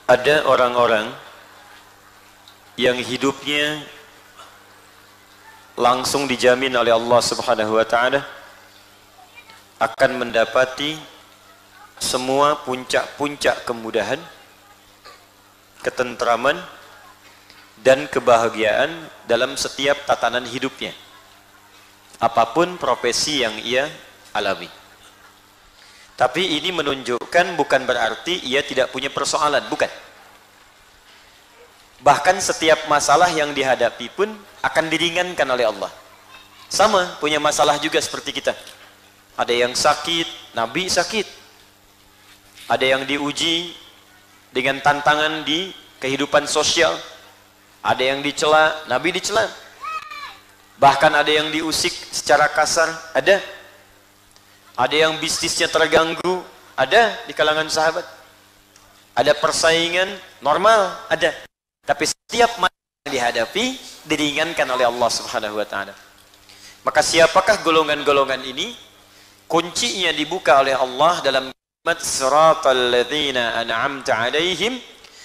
Ada orang-orang yang hidupnya langsung dijamin oleh Allah Subhanahu wa taala akan mendapati semua puncak-puncak kemudahan, ketentraman dan kebahagiaan dalam setiap tatanan hidupnya, apapun profesi yang ia alami. Tapi ini menunjukkan bukan berarti ia tidak punya persoalan, bukan. Bahkan setiap masalah yang dihadapi pun akan diringankan oleh Allah. Sama, punya masalah juga seperti kita. Ada yang sakit, Nabi sakit. Ada yang diuji dengan tantangan di kehidupan sosial. Ada yang dicela, Nabi dicela. Bahkan ada yang diusik secara kasar, ada. Ada yang bisnisnya terganggu, ada di kalangan sahabat. Ada persaingan normal, ada. Tapi setiap masalah yang dihadapi diringankan oleh Allah Subhanahu wa taala. Maka siapakah golongan-golongan ini? Kuncinya dibuka oleh Allah dalam kalimat siratal ladzina an'amta 'alaihim.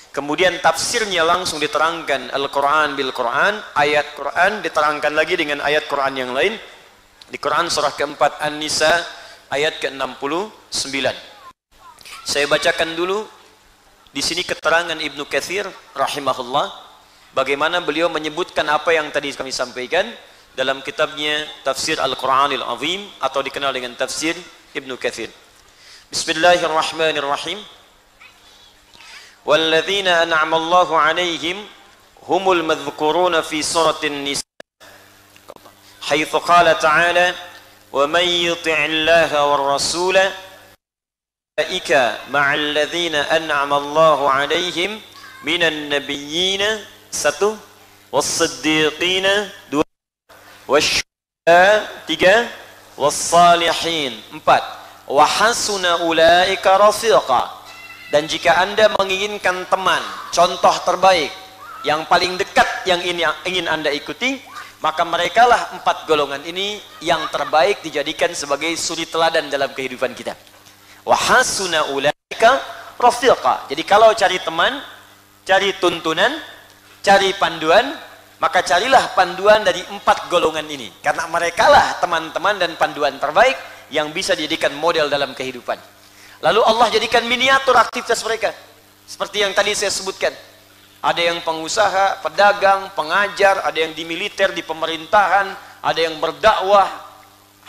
Kemudian tafsirnya langsung diterangkan Al-Quran bil Quran, ayat Quran diterangkan lagi dengan ayat Quran yang lain. Di Quran surah keempat An-Nisa ayat ke-69. Saya bacakan dulu di sini keterangan Ibnu Katsir rahimahullah, bagaimana beliau menyebutkan apa yang tadi kami sampaikan dalam kitabnya Tafsir Al-Quranil Azim atau dikenal dengan Tafsir Ibnu Katsir. Bismillahirrahmanirrahim. Walladzina an'ama Allahu 'alaihim humul madhkuruna fi suratin Nisa. Haitsu qala ta'ala wa man yuti'illaha war rasula ulaika ma'al ladzina an'ama Allahu 'alaihim minan nabiyyina satu was-siddiqina dua wasyuhada tiga was-salihin empat wa hasuna ulaika rafiqa. Dan jika Anda menginginkan teman, contoh terbaik yang paling dekat yang ingin Anda ikuti, maka merekalah empat golongan ini yang terbaik dijadikan sebagai suri teladan dalam kehidupan kita. Wa hasuna ulaika rafiqa. Jadi kalau cari teman, cari tuntunan, cari panduan, maka carilah panduan dari empat golongan ini, karena merekalah teman-teman dan panduan terbaik yang bisa dijadikan model dalam kehidupan. Lalu Allah jadikan miniatur aktivitas mereka seperti yang tadi saya sebutkan. Ada yang pengusaha, pedagang, pengajar, ada yang di militer, di pemerintahan, ada yang berdakwah.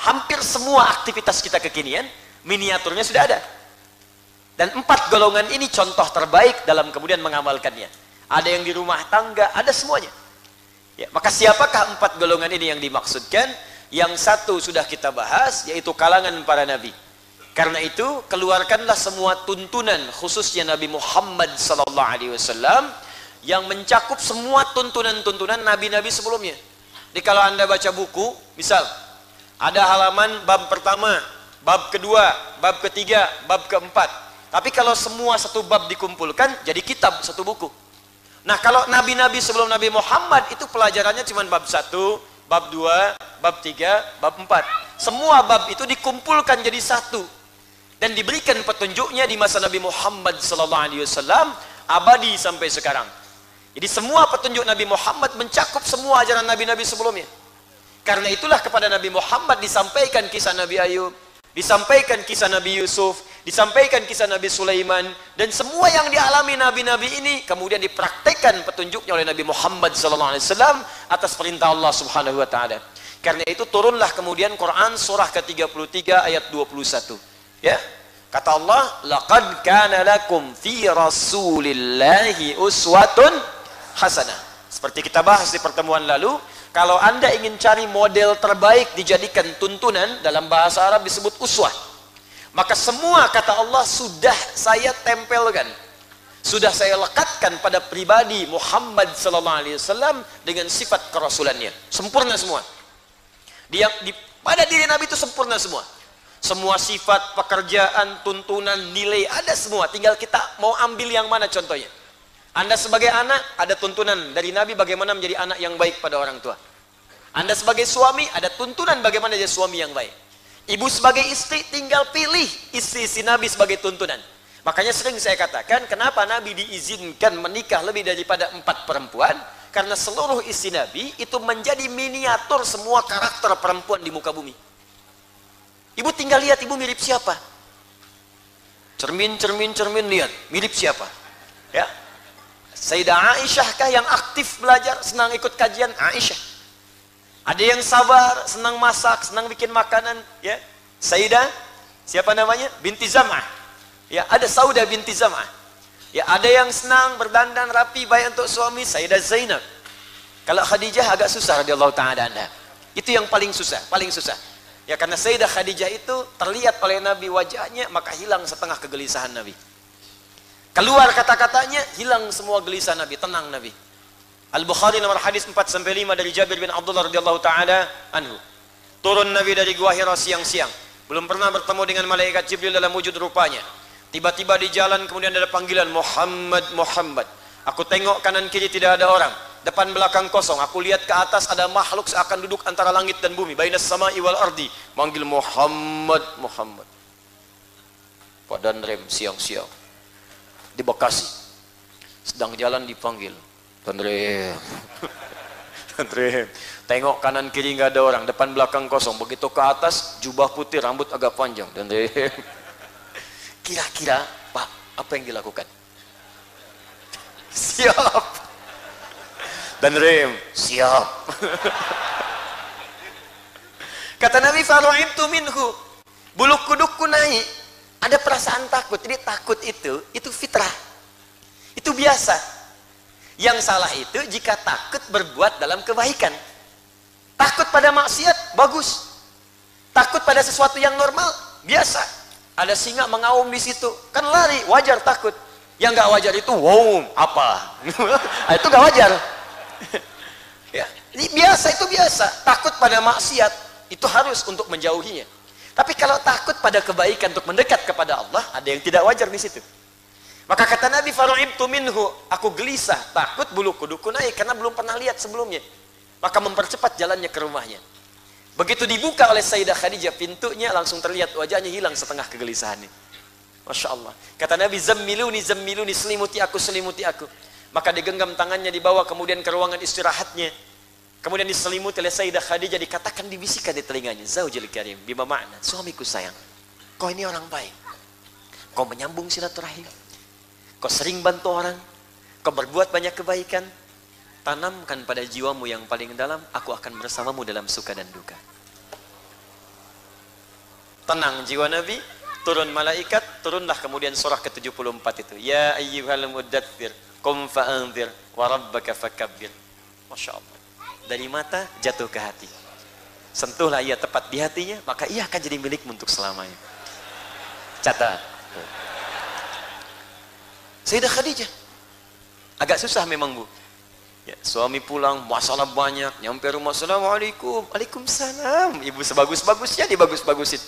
Hampir semua aktivitas kita kekinian miniaturnya sudah ada. Dan empat golongan ini contoh terbaik dalam kemudian mengamalkannya. Ada yang di rumah tangga, ada semuanya. Ya, maka siapakah empat golongan ini yang dimaksudkan? Yang satu sudah kita bahas, yaitu kalangan para nabi. Karena itu keluarkanlah semua tuntunan, khususnya Nabi Muhammad SAW, yang mencakup semua tuntunan-tuntunan nabi-nabi sebelumnya. Jadi kalau Anda baca buku, misal ada halaman bab pertama, bab kedua, bab ketiga, bab keempat. Tapi kalau semua satu bab dikumpulkan jadi kitab, satu buku. Nah, kalau nabi-nabi sebelum Nabi Muhammad itu pelajarannya cuma bab 1, bab 2, bab 3, bab 4. Semua bab itu dikumpulkan jadi satu dan diberikan petunjuknya di masa Nabi Muhammad SAW abadi sampai sekarang. Jadi semua petunjuk Nabi Muhammad mencakup semua ajaran nabi-nabi sebelumnya. Karena itulah kepada Nabi Muhammad disampaikan kisah Nabi Ayub, disampaikan kisah Nabi Yusuf, disampaikan kisah Nabi Sulaiman, dan semua yang dialami nabi-nabi ini kemudian dipraktekkan petunjuknya oleh Nabi Muhammad SAW atas perintah Allah Subhanahu wa taala. Karena itu turunlah kemudian Quran surah ke-33 ayat 21. Ya. Kata Allah, laqad kana lakum fi rasulillahi uswatun hasanah. Seperti kita bahas di pertemuan lalu, kalau Anda ingin cari model terbaik dijadikan tuntunan, dalam bahasa Arab disebut uswah. Maka semua kata Allah sudah saya tempelkan, sudah saya lekatkan pada pribadi Muhammad SAW dengan sifat kerasulannya. Sempurna semua. Pada diri Nabi itu sempurna semua. Semua sifat, pekerjaan, tuntunan, nilai ada semua. Tinggal kita mau ambil yang mana contohnya. Anda sebagai anak ada tuntunan dari Nabi bagaimana menjadi anak yang baik pada orang tua. Anda sebagai suami ada tuntunan bagaimana jadi suami yang baik. Ibu sebagai istri tinggal pilih istri Nabi sebagai tuntunan. Makanya sering saya katakan kenapa Nabi diizinkan menikah lebih daripada 4 perempuan. Karena seluruh istri Nabi itu menjadi miniatur semua karakter perempuan di muka bumi. Ibu tinggal lihat ibu mirip siapa. Cermin lihat mirip siapa. Ya. Sayyidah Aisyah kah yang aktif belajar, senang ikut kajian? Aisyah. Ada yang sabar, senang masak, senang bikin makanan, ya. Sayyidah siapa namanya? Binti Zam'ah. Ya, ada Saudah binti Zam'ah. Ya, ada yang senang berdandan rapi baik untuk suami, Sayyidah Zainab. Kalau Khadijah agak susah radhiyallahu taala anha. Itu yang paling susah. Ya, karena Sayyidah Khadijah itu terlihat oleh Nabi wajahnya, maka hilang setengah kegelisahan Nabi. Keluar kata-katanya, hilang semua gelisah Nabi, tenang Nabi. Al-Bukhari nomor hadis 4-5 dari Jabir bin Abdullah radhiyallahu taala anhu. Turun Nabi dari Gua Hira siang-siang. Belum pernah bertemu dengan malaikat Jibril dalam wujud rupanya. Tiba-tiba di jalan kemudian ada panggilan, Muhammad, Muhammad. Aku tengok kanan kiri tidak ada orang. Depan belakang kosong. Aku lihat ke atas ada makhluk seakan duduk antara langit dan bumi. Bainas sama'i wal ardi. Manggil Muhammad, Muhammad. Padan rem siang-siang. Di Bekasi. Sedang jalan dipanggil. Dan rem. Tengok kanan kiri nggak ada orang, depan belakang kosong. Begitu ke atas, jubah putih, rambut agak panjang. Dan kira-kira, Pak, apa yang dilakukan? Siap. Dan siap. Kata Nabi, faru'ibtu minhu. Bulu kudukku naik. Ada perasaan takut. Jadi takut itu fitrah. Itu biasa. Yang salah itu jika takut berbuat dalam kebaikan. Takut pada maksiat, bagus. Takut pada sesuatu yang normal, biasa. Ada singa mengaum di situ, kan lari, wajar takut. Yang nggak wajar itu, wow, apa? Itu nggak wajar. Ya, ini biasa, itu biasa. Takut pada maksiat, itu harus untuk menjauhinya. Tapi kalau takut pada kebaikan untuk mendekat kepada Allah, ada yang tidak wajar di situ. Maka kata Nabi, faru'ibtu minhu, aku gelisah, takut bulu kuduku naik karena belum pernah lihat sebelumnya. Maka mempercepat jalannya ke rumahnya. Begitu dibuka oleh Sayyidah Khadijah pintunya, langsung terlihat wajahnya hilang setengah kegelisahannya. Masya Allah. Kata Nabi, zammiluni, zammiluni, selimuti aku, selimuti aku. Maka digenggam tangannya, dibawa kemudian ke ruangan istirahatnya. Kemudian diselimuti oleh Sayyidah Khadijah, dikatakan, dibisikkan di telinganya, Zaujil Karim, bima makna, suamiku sayang, kau ini orang baik. Kau menyambung silaturahim. Kau sering bantu orang, kau berbuat banyak kebaikan, tanamkan pada jiwamu yang paling dalam, aku akan bersamamu dalam suka dan duka. Tenang jiwa Nabi, turun malaikat, turunlah kemudian surah ke-74 itu. Ya ayyuhal muddaththir, qum fa'anzir, wa rabbaka fakabbir. Masya Allah. Dari mata jatuh ke hati. Sentuhlah ia tepat di hatinya, maka ia akan jadi milikmu untuk selamanya. Catat. Sayyidah Khadijah agak susah memang, Bu. Ya, suami pulang, masalah banyak, nyampe rumah, assalamualaikum, waalaikumsalam. Ibu sebagus-bagusnya dibagus-bagusin.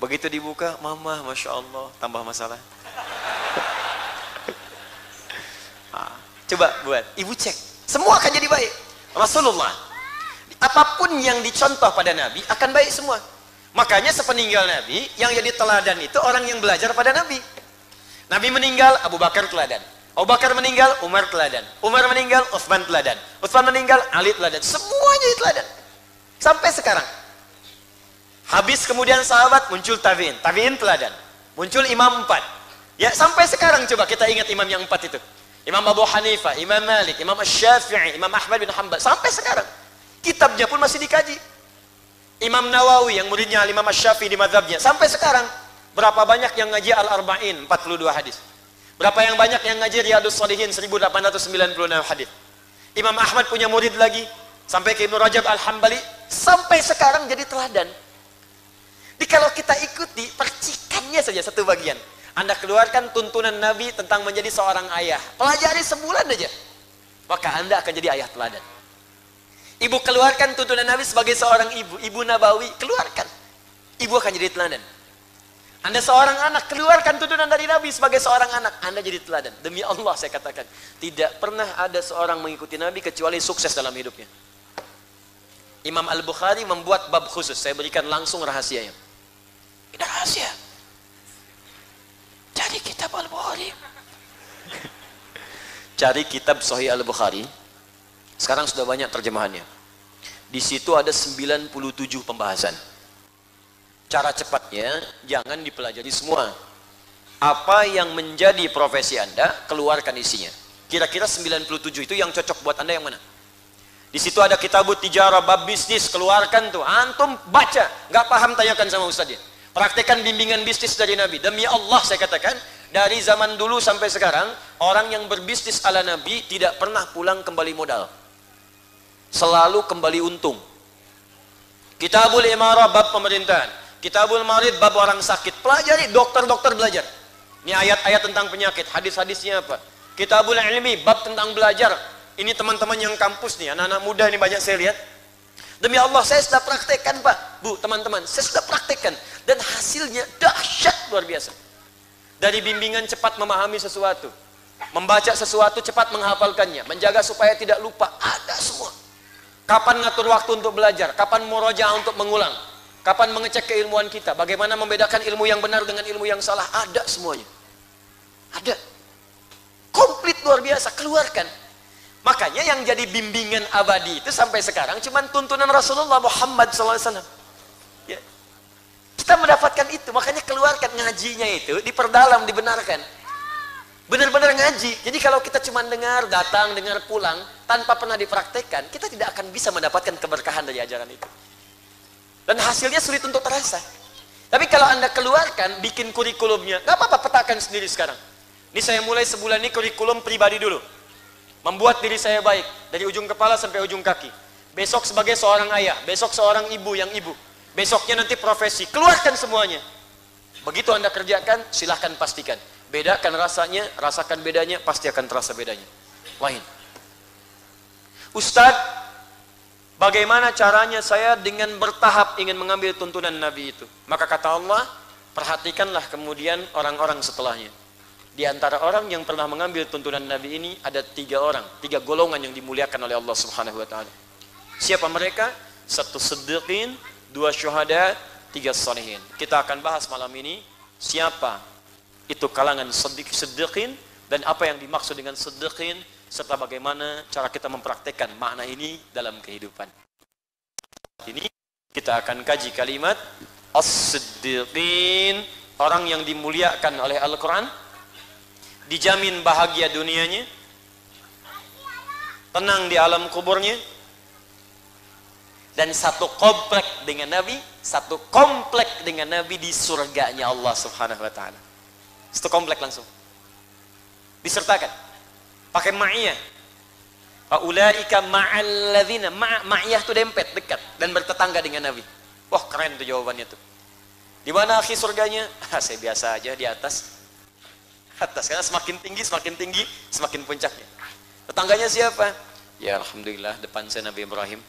Begitu dibuka, mama, masya Allah, tambah masalah. Coba buat, ibu cek, semua akan jadi baik. Rasulullah, apapun yang dicontoh pada Nabi akan baik semua. Makanya sepeninggal Nabi, yang jadi teladan itu orang yang belajar pada Nabi. Nabi meninggal, Abu Bakar teladan. Abu Bakar meninggal, Umar teladan. Umar meninggal, Utsman teladan. Utsman meninggal, Ali teladan. Semuanya teladan. Sampai sekarang. Habis kemudian sahabat, muncul tabi'in. Tabi'in teladan. Muncul imam 4. Ya, sampai sekarang coba kita ingat imam yang 4 itu. Imam Abu Hanifah, Imam Malik, Imam Asy-Syafi'i, Imam Ahmad bin Hanbal. Sampai sekarang. Kitabnya pun masih dikaji. Imam Nawawi yang muridnya Imam Asy-Syafi'i di mazhabnya. Sampai sekarang. Berapa banyak yang ngaji Al-Arba'in, 42 hadis. Berapa yang banyak yang ngaji Riyadhus Shalihin, 1896 hadis. Imam Ahmad punya murid lagi, sampai ke Ibnu Rajab Al-Hambali, sampai sekarang jadi teladan. Jadi kalau kita ikuti percikannya saja satu bagian. Anda keluarkan tuntunan Nabi tentang menjadi seorang ayah. Pelajari sebulan aja. Maka Anda akan jadi ayah teladan. Ibu keluarkan tuntunan Nabi sebagai seorang ibu. Ibu Nabawi, keluarkan. Ibu akan jadi teladan. Anda seorang anak, keluarkan tuntunan dari Nabi sebagai seorang anak, Anda jadi teladan. Demi Allah saya katakan, tidak pernah ada seorang mengikuti Nabi kecuali sukses dalam hidupnya. Imam Al-Bukhari membuat bab khusus, saya berikan langsung rahasianya. Ini rahasia. Cari kitab Al-Bukhari. Cari kitab Sahih Al-Bukhari. Sekarang sudah banyak terjemahannya. Di situ ada 97 pembahasan. Cara cepatnya, jangan dipelajari semua. Apa yang menjadi profesi Anda, keluarkan isinya. Kira-kira 97 itu yang cocok buat Anda yang mana? Di situ ada kitabut tijarah, bab bisnis, keluarkan tuh. Antum baca, nggak paham tanyakan sama ustadznya. Praktekan bimbingan bisnis dari Nabi. Demi Allah saya katakan, dari zaman dulu sampai sekarang, orang yang berbisnis ala Nabi tidak pernah pulang kembali modal. Selalu kembali untung. Kitabul Imarah, bab pemerintahan. Kitabul Marid, bab orang sakit. Pelajari, dokter-dokter belajar. Ini ayat-ayat tentang penyakit, hadis-hadisnya apa. Kitabul Ilmi, bab tentang belajar. Ini teman-teman yang kampus nih, anak-anak muda ini banyak saya lihat. Demi Allah, saya sudah praktekkan Pak, Bu, teman-teman. Saya sudah praktekkan. Dan hasilnya dahsyat luar biasa. Dari bimbingan cepat memahami sesuatu. Membaca sesuatu cepat menghafalkannya. Menjaga supaya tidak lupa. Ada semua. Kapan ngatur waktu untuk belajar. Kapan murojaah untuk mengulang. Kapan mengecek keilmuan kita, bagaimana membedakan ilmu yang benar dengan ilmu yang salah, ada semuanya. Ada. Komplit luar biasa, keluarkan. Makanya yang jadi bimbingan abadi itu sampai sekarang cuman tuntunan Rasulullah Muhammad SAW. Ya. Kita mendapatkan itu, makanya keluarkan ngajinya itu, diperdalam, dibenarkan. Benar-benar ngaji. Jadi kalau kita cuma dengar, datang, dengar, pulang, tanpa pernah dipraktekkan, kita tidak akan bisa mendapatkan keberkahan dari ajaran itu. Dan hasilnya sulit untuk terasa. Tapi kalau Anda keluarkan, bikin kurikulumnya, nggak apa-apa, petakan sendiri sekarang. Ini saya mulai sebulan ini kurikulum pribadi dulu. Membuat diri saya baik, dari ujung kepala sampai ujung kaki. Besok sebagai seorang ayah, besok seorang ibu yang ibu. Besoknya nanti profesi, keluarkan semuanya. Begitu Anda kerjakan, silahkan pastikan. Bedakan rasanya, rasakan bedanya, pasti akan terasa bedanya. Lain. Ustadz, bagaimana caranya saya dengan bertahap ingin mengambil tuntunan Nabi itu? Maka kata Allah, perhatikanlah kemudian orang-orang setelahnya. Di antara orang yang pernah mengambil tuntunan Nabi ini ada 3 orang, 3 golongan yang dimuliakan oleh Allah Subhanahu wa taala. Siapa mereka? 1 siddiqin, 2 syuhada, 3 salihin. Kita akan bahas malam ini siapa itu kalangan siddiqin dan apa yang dimaksud dengan siddiqin serta bagaimana cara kita mempraktekkan makna ini dalam kehidupan. Ini kita akan kaji kalimat as-siddiqin, orang yang dimuliakan oleh Al-Qur'an, dijamin bahagia dunianya, tenang di alam kuburnya, dan satu komplek dengan Nabi, satu komplek dengan Nabi di surganya Allah Subhanahu wa taala. Satu komplek langsung. Disertakan. Pakai ma'iyah. Faulaika ma'al ladzina, ma'iyah itu dempet, dekat dan bertetangga dengan Nabi. Wah, keren tuh jawabannya tuh. Di mana akhi surganya? Saya biasa aja di atas. Karena semakin tinggi, semakin puncaknya. Tetangganya siapa? Ya Alhamdulillah, depan saya Nabi Ibrahim.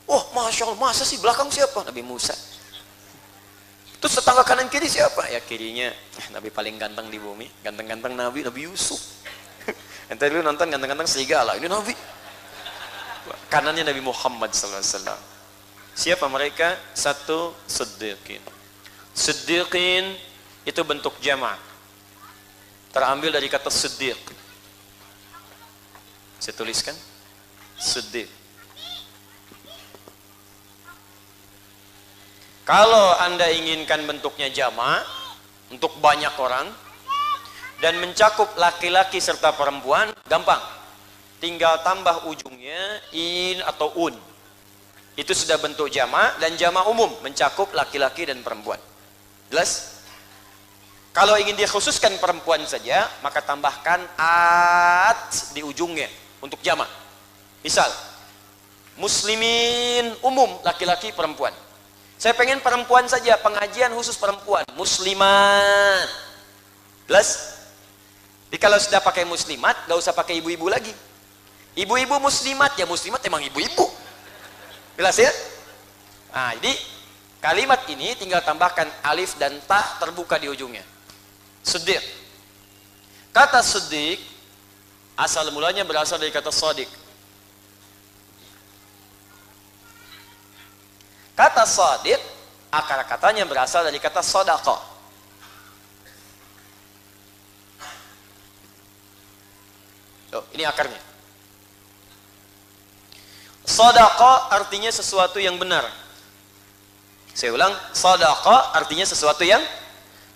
Oh, Masya Allah, masa sih belakang siapa? Nabi Musa. Terus tetangga kanan kiri siapa? Ya kirinya Nabi paling ganteng di bumi, ganteng-ganteng Nabi Yusuf. Ente dulu nonton ganteng-ganteng serigala, ini Nabi. Kanannya Nabi Muhammad SAW. Siapa mereka? 1 siddiqin. Siddiqin itu bentuk jama'. Terambil dari kata siddiq. Saya tuliskan siddiq. Kalau Anda inginkan bentuknya jama' untuk banyak orang dan mencakup laki-laki serta perempuan, gampang. Tinggal tambah ujungnya in atau un. Itu sudah bentuk jama' dan jama' umum, mencakup laki-laki dan perempuan. Jelas? Kalau ingin dikhususkan perempuan saja, maka tambahkan at di ujungnya untuk jama'. Misal, muslimin umum, laki-laki perempuan. Saya pengen perempuan saja, pengajian khusus perempuan, muslimat. Jelas? Jadi kalau sudah pakai muslimat, gak usah pakai ibu-ibu lagi. Ibu-ibu muslimat, ya muslimat emang ibu-ibu. Jelas ya? Nah, jadi kalimat ini tinggal tambahkan alif dan ta terbuka di ujungnya. Siddiq. Kata siddiq asal mulanya berasal dari kata shadiq. Kata shadiq akar katanya berasal dari kata shadaqah. Tuh, ini akarnya. Shadaqah artinya sesuatu yang benar. Saya ulang, shadaqah artinya sesuatu yang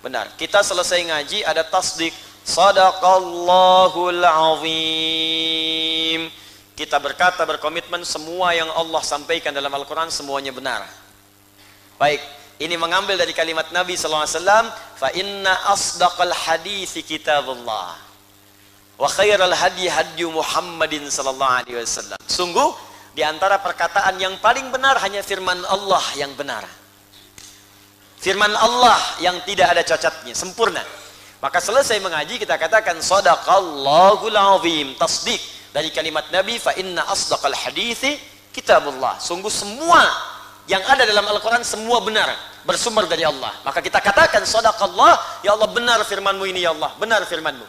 benar. Kita selesai ngaji ada tasdik. Shadaqallahul azim. Kita berkata, berkomitmen semua yang Allah sampaikan dalam Al-Quran semuanya benar. Baik, ini mengambil dari kalimat Nabi SAW. Fa inna asdaqal hadithi kitabullah wa khairal hadi hadi Muhammadin sallallahu alaihi wasallam. Sungguh di antara perkataan yang paling benar hanya firman Allah yang benar. Firman Allah yang tidak ada cacatnya, sempurna. Maka selesai mengaji kita katakan shadaqallahul azim, tasdik dari kalimat Nabi, fa inna asdaqal hadithi kitabullah. Sungguh semua yang ada dalam Al-Quran semua benar, bersumber dari Allah. Maka kita katakan shadaqallah, ya Allah benar firmanmu ini ya Allah, benar firmanmu.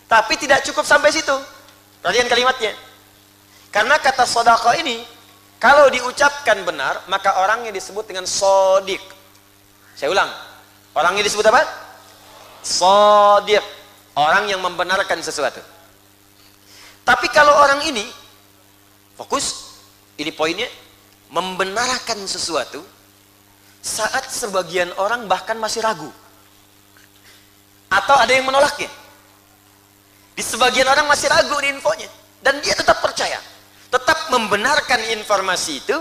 Tapi tidak cukup sampai situ. Perhatikan kalimatnya. Karena kata shadaqah ini kalau diucapkan benar, maka orangnya disebut dengan shadiq. Saya ulang. Orangnya disebut apa? Shadiq. Orang yang membenarkan sesuatu. Tapi kalau orang ini fokus, ini poinnya, membenarkan sesuatu saat sebagian orang bahkan masih ragu atau ada yang menolaknya. Di sebagian orang masih ragu di infonya dan dia tetap percaya, tetap membenarkan informasi itu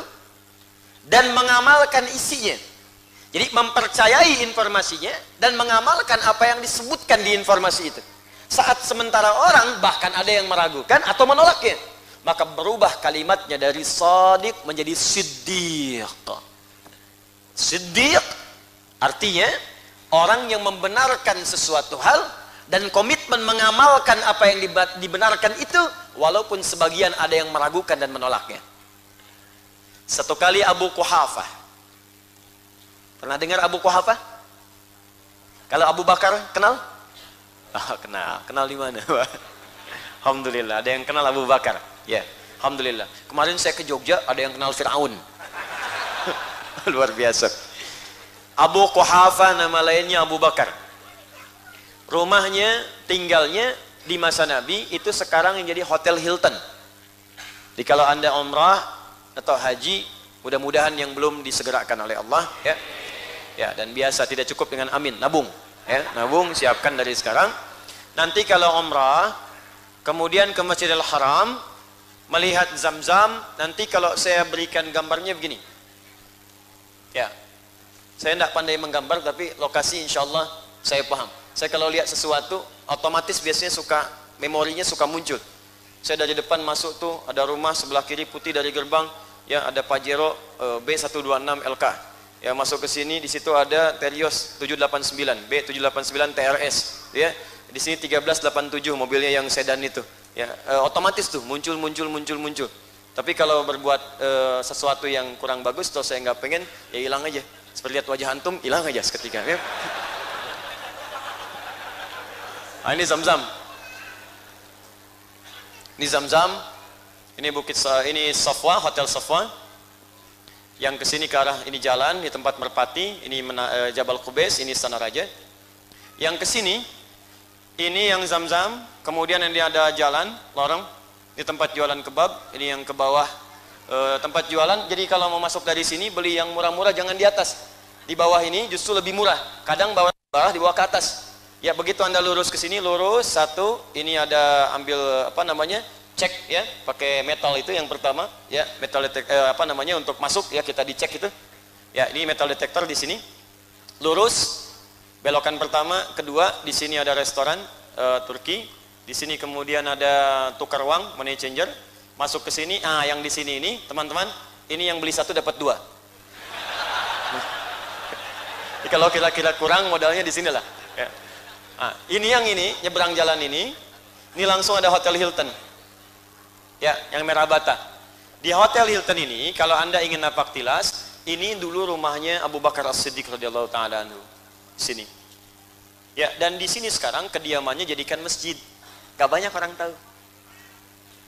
dan mengamalkan isinya. Jadi mempercayai informasinya dan mengamalkan apa yang disebutkan di informasi itu. Saat sementara orang bahkan ada yang meragukan atau menolaknya, maka berubah kalimatnya dari shadiq menjadi siddiq. Siddiq artinya orang yang membenarkan sesuatu hal dan komitmen mengamalkan apa yang dibenarkan itu walaupun sebagian ada yang meragukan dan menolaknya. Satu kali Abu Quhafah, pernah dengar Abu Quhafah? Kalau Abu Bakar kenal? Oh, kenal di mana? Alhamdulillah, ada yang kenal Abu Bakar. Ya, alhamdulillah. Kemarin saya ke Jogja, ada yang kenal Fir'aun. Luar biasa. Abu Quhafah nama lainnya Abu Bakar. Rumahnya, tinggalnya di masa Nabi itu sekarang yang jadi Hotel Hilton. Jadi kalau Anda umrah atau haji, mudah-mudahan yang belum disegerakan oleh Allah, ya. Ya, dan biasa tidak cukup dengan amin, nabung. Ya, nabung siapkan dari sekarang. Nanti kalau umrah kemudian ke Masjidil Haram melihat Zam-Zam, nanti kalau saya berikan gambarnya begini. Ya. Saya tidak pandai menggambar tapi lokasi insyaallah saya paham. Saya kalau lihat sesuatu otomatis biasanya suka memorinya suka muncul. Saya dari depan masuk tuh ada rumah sebelah kiri putih dari gerbang, ya ada Pajero B126 LK. Ya masuk ke sini, di situ ada Terios 789 B789 TRS, ya di sini 1387 mobilnya yang sedan itu, ya otomatis tuh muncul. Tapi kalau berbuat sesuatu yang kurang bagus atau saya nggak pengen, ya hilang aja. Seperti lihat wajah antum, hilang aja seketika. Ya. Nah, ini Zam-Zam. Ini Zam-Zam. Ini ini Safwa, Hotel Safwa. Yang ke sini ke arah ini jalan, di tempat Merpati, ini Jabal Qubais, ini Istana Raja. Yang ke sini ini yang Zam-Zam, kemudian ini ada jalan lorong, di tempat jualan kebab, ini yang ke bawah tempat jualan. Jadi kalau mau masuk dari sini beli yang murah-murah jangan di atas. Di bawah ini justru lebih murah. Kadang bawah di bawah ke atas. Ya begitu Anda lurus ke sini, lurus satu, ini ada ambil apa namanya? Cek ya, pakai metal itu yang pertama, ya metal detektor untuk masuk ya kita dicek itu. Ya ini metal detektor di sini. Lurus, belokan pertama, kedua di sini ada restoran Turki. Di sini kemudian ada tukar uang, money changer. Masuk ke sini, yang di sini ini teman-teman, ini yang beli satu dapat dua. Jadi kalau kira-kira kurang modalnya di sinilah. Ya. Ini yang ini nyebrang jalan ini langsung ada Hotel Hilton. Ya, yang merah bata. Di Hotel Hilton ini, kalau Anda ingin napak tilas, ini dulu rumahnya Abu Bakar As-Siddiq radhiyallahu taala anhu. Sini. Ya, dan di sini sekarang kediamannya jadikan masjid. Gak banyak orang tahu.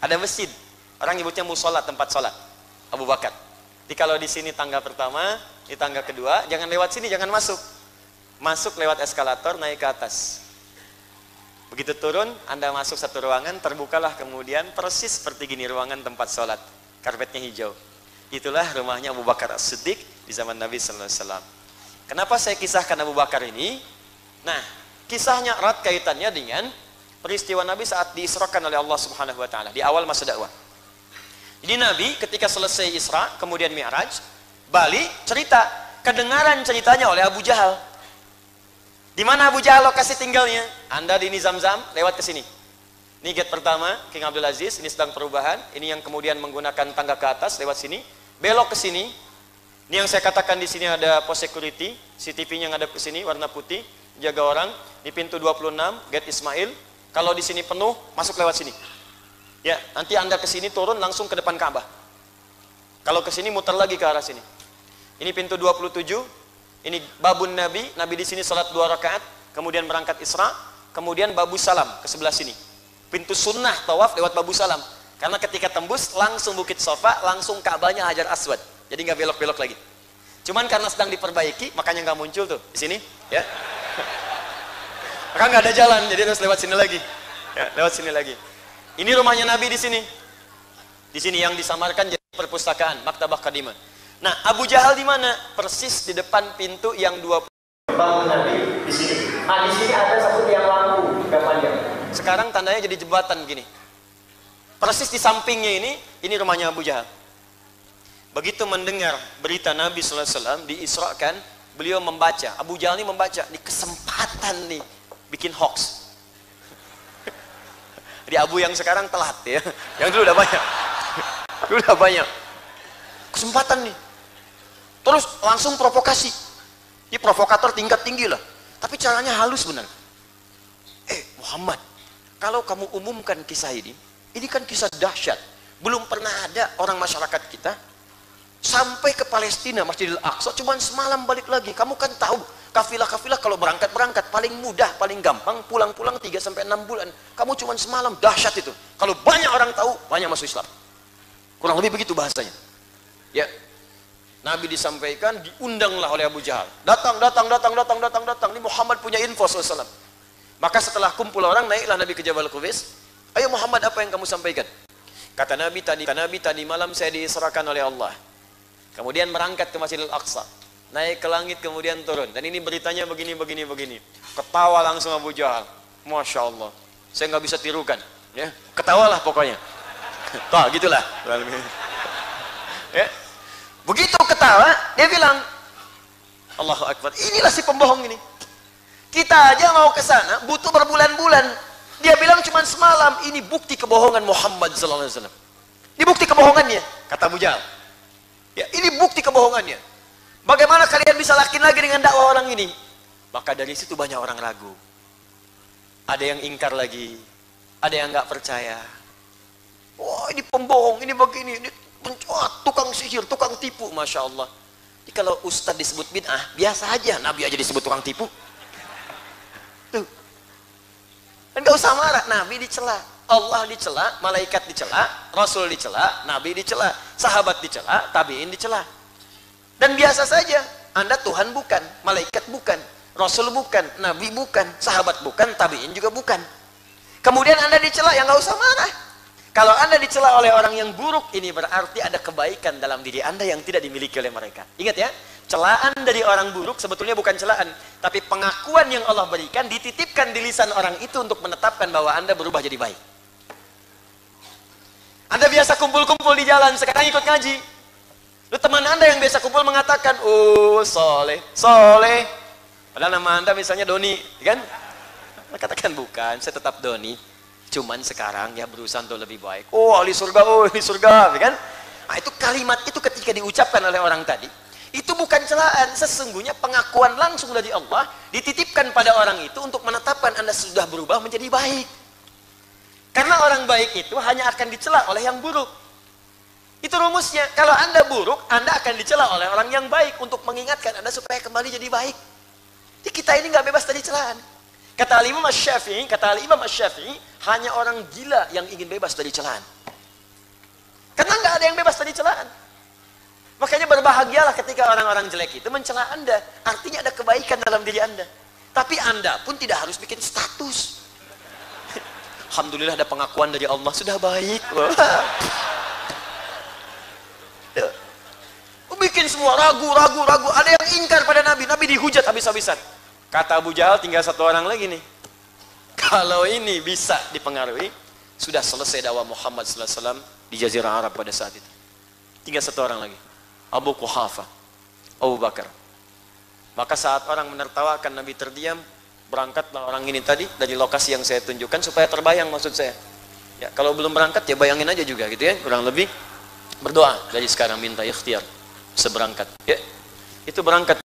Ada masjid. Orang nyebutnya musola, tempat sholat. Abu Bakar. Jadi kalau di sini tangga pertama, di tangga kedua, jangan lewat sini, jangan masuk. Masuk lewat eskalator, naik ke atas. Begitu turun, Anda masuk satu ruangan, terbukalah kemudian persis seperti gini ruangan tempat sholat. Karpetnya hijau. Itulah rumahnya Abu Bakar As-Siddiq di zaman Nabi Sallallahu Alaihi Wasallam. Kenapa saya kisahkan Abu Bakar ini? Nah, kisahnya erat kaitannya dengan peristiwa Nabi saat diisrakan oleh Allah Subhanahu Wa Taala di awal masa dakwah. Jadi Nabi ketika selesai Isra, kemudian Mi'raj, balik cerita, kedengaran ceritanya oleh Abu Jahal. Di mana Abu Jahal lokasi tinggalnya? Anda di ini Zam-Zam, lewat ke sini. Ini gate pertama, King Abdul Aziz, ini sedang perubahan. Ini yang kemudian menggunakan tangga ke atas, lewat sini. Belok ke sini. Ini yang saya katakan di sini ada pos security, CCTV-nya yang ada ke sini, warna putih, jaga orang. Di pintu 26, gate Ismail. Kalau di sini penuh, masuk lewat sini. Ya, nanti Anda ke sini turun langsung ke depan Ka'bah. Kalau ke sini muter lagi ke arah sini. Ini pintu 27. Ini babun Nabi di sini salat 2 rakaat, kemudian berangkat Isra, kemudian Babu Salam ke sebelah sini. Pintu sunnah tawaf lewat Babu Salam. Karena ketika tembus langsung Bukit Sofa, langsung Ka'bahnya Hajar Aswad. Jadi nggak belok-belok lagi. Cuman karena sedang diperbaiki, makanya nggak muncul tuh di sini, ya. Maka nggak ada jalan, jadi harus lewat sini lagi. Ya, lewat sini lagi. Ini rumahnya Nabi di sini. Di sini yang disamarkan jadi perpustakaan, maktabah kadimah. Nah, Abu Jahal di mana? Persis di depan pintu yang 20 bangun Nabi di sini. Di sini ada satu tiang lampu yang panjang. Sekarang tandanya jadi jembatan gini. Persis di sampingnya ini rumahnya Abu Jahal. Begitu mendengar berita Nabi sallallahu alaihi wasallam diisrakan, beliau membaca. Abu Jahal ini membaca, di kesempatan nih bikin hoax. Di Abu yang sekarang telat ya. Yang dulu udah banyak. Dulu udah banyak. Kesempatan nih. Terus langsung provokasi. Ini provokator tingkat tinggi lah. Tapi caranya halus benar. Muhammad, kalau kamu umumkan kisah ini kan kisah dahsyat. Belum pernah ada orang masyarakat kita sampai ke Palestina, Masjidil Aqsa, cuman semalam balik lagi. Kamu kan tahu, kafilah-kafilah kalau berangkat paling mudah, paling gampang, pulang-pulang 3-6 bulan. Kamu cuman semalam, dahsyat itu. Kalau banyak orang tahu, banyak masuk Islam. Kurang lebih begitu bahasanya. Ya. Nabi disampaikan, diundanglah oleh Abu Jahal. Datang. Ini Muhammad punya info SAW. Maka setelah kumpul orang, naiklah Nabi ke Jabal Qubais. Ayo Muhammad, apa yang kamu sampaikan? Kata Nabi tadi malam saya diisrakan oleh Allah. Kemudian berangkat ke Masjidil Aqsa. Naik ke langit kemudian turun. Dan ini beritanya begini. Ketawa langsung Abu Jahal. Masya Allah. Saya nggak bisa tirukan. Ya, ketawalah pokoknya. Tuh, gitulah. Ya. Begitu ketawa, dia bilang, Allahu Akbar, inilah si pembohong ini. Kita aja mau ke sana, butuh berbulan-bulan. Dia bilang cuma semalam, ini bukti kebohongan Muhammad sallallahu alaihi wasallam. Ini bukti kebohongannya, kata Abu Jahal. Ya, ini bukti kebohongannya. Bagaimana kalian bisa yakin lagi dengan dakwah orang ini? Maka dari situ banyak orang ragu. Ada yang ingkar lagi, ada yang nggak percaya. Wah, ini pembohong, ini begini, ini tukang sihir, tukang tipu, Masya Allah. Jadi kalau ustadz disebut bid'ah, biasa aja. Nabi aja disebut tukang tipu. Tuh. Dan gak usah marah, Nabi dicela, Allah dicela, malaikat dicela, Rasul dicela, Nabi dicela, sahabat dicela, tabi'in dicela. Dan biasa saja, Anda Tuhan bukan, malaikat bukan, Rasul bukan, Nabi bukan, sahabat bukan, tabi'in juga bukan. Kemudian Anda dicela, ya gak usah marah. Kalau Anda dicela oleh orang yang buruk, ini berarti ada kebaikan dalam diri Anda yang tidak dimiliki oleh mereka. Ingat ya, celaan dari orang buruk sebetulnya bukan celaan, tapi pengakuan yang Allah berikan dititipkan di lisan orang itu untuk menetapkan bahwa Anda berubah jadi baik. Anda biasa kumpul-kumpul di jalan, sekarang ikut ngaji. Lalu teman Anda yang biasa kumpul mengatakan, oh soleh. Padahal nama Anda misalnya Doni, kan? Katakan bukan, saya tetap Doni. Cuman sekarang ya berusaha untuk lebih baik. Oh ahli surga, kan? Nah, itu kalimat itu ketika diucapkan oleh orang tadi, itu bukan celaan, sesungguhnya pengakuan langsung dari Allah dititipkan pada orang itu untuk menetapkan Anda sudah berubah menjadi baik. Karena orang baik itu hanya akan dicela oleh yang buruk. Itu rumusnya. Kalau Anda buruk, Anda akan dicela oleh orang yang baik untuk mengingatkan Anda supaya kembali jadi baik. Jadi kita ini nggak bebas dari celaan. Kata Imam Asy-Syafi'i, hanya orang gila yang ingin bebas dari celaan. Karena nggak ada yang bebas dari celaan. Makanya berbahagialah ketika orang-orang jelek itu mencela Anda. Artinya ada kebaikan dalam diri Anda. Tapi Anda pun tidak harus bikin status. Alhamdulillah ada pengakuan dari Allah, sudah baik. Bikin semua ragu. Ada yang ingkar pada Nabi dihujat habis-habisan. Kata Abu Jahal, tinggal satu orang lagi nih. Kalau ini bisa dipengaruhi, sudah selesai dakwah Muhammad sallallahu alaihi wasallam di Jazirah Arab pada saat itu. Tinggal satu orang lagi, Abu Quhafah, Abu Bakar. Maka saat orang menertawakan, Nabi terdiam. Berangkatlah orang ini tadi dari lokasi yang saya tunjukkan supaya terbayang maksud saya. Ya, kalau belum berangkat ya bayangin aja juga gitu ya, kurang lebih berdoa dari sekarang, minta ikhtiar seberangkat. Ya, itu berangkat.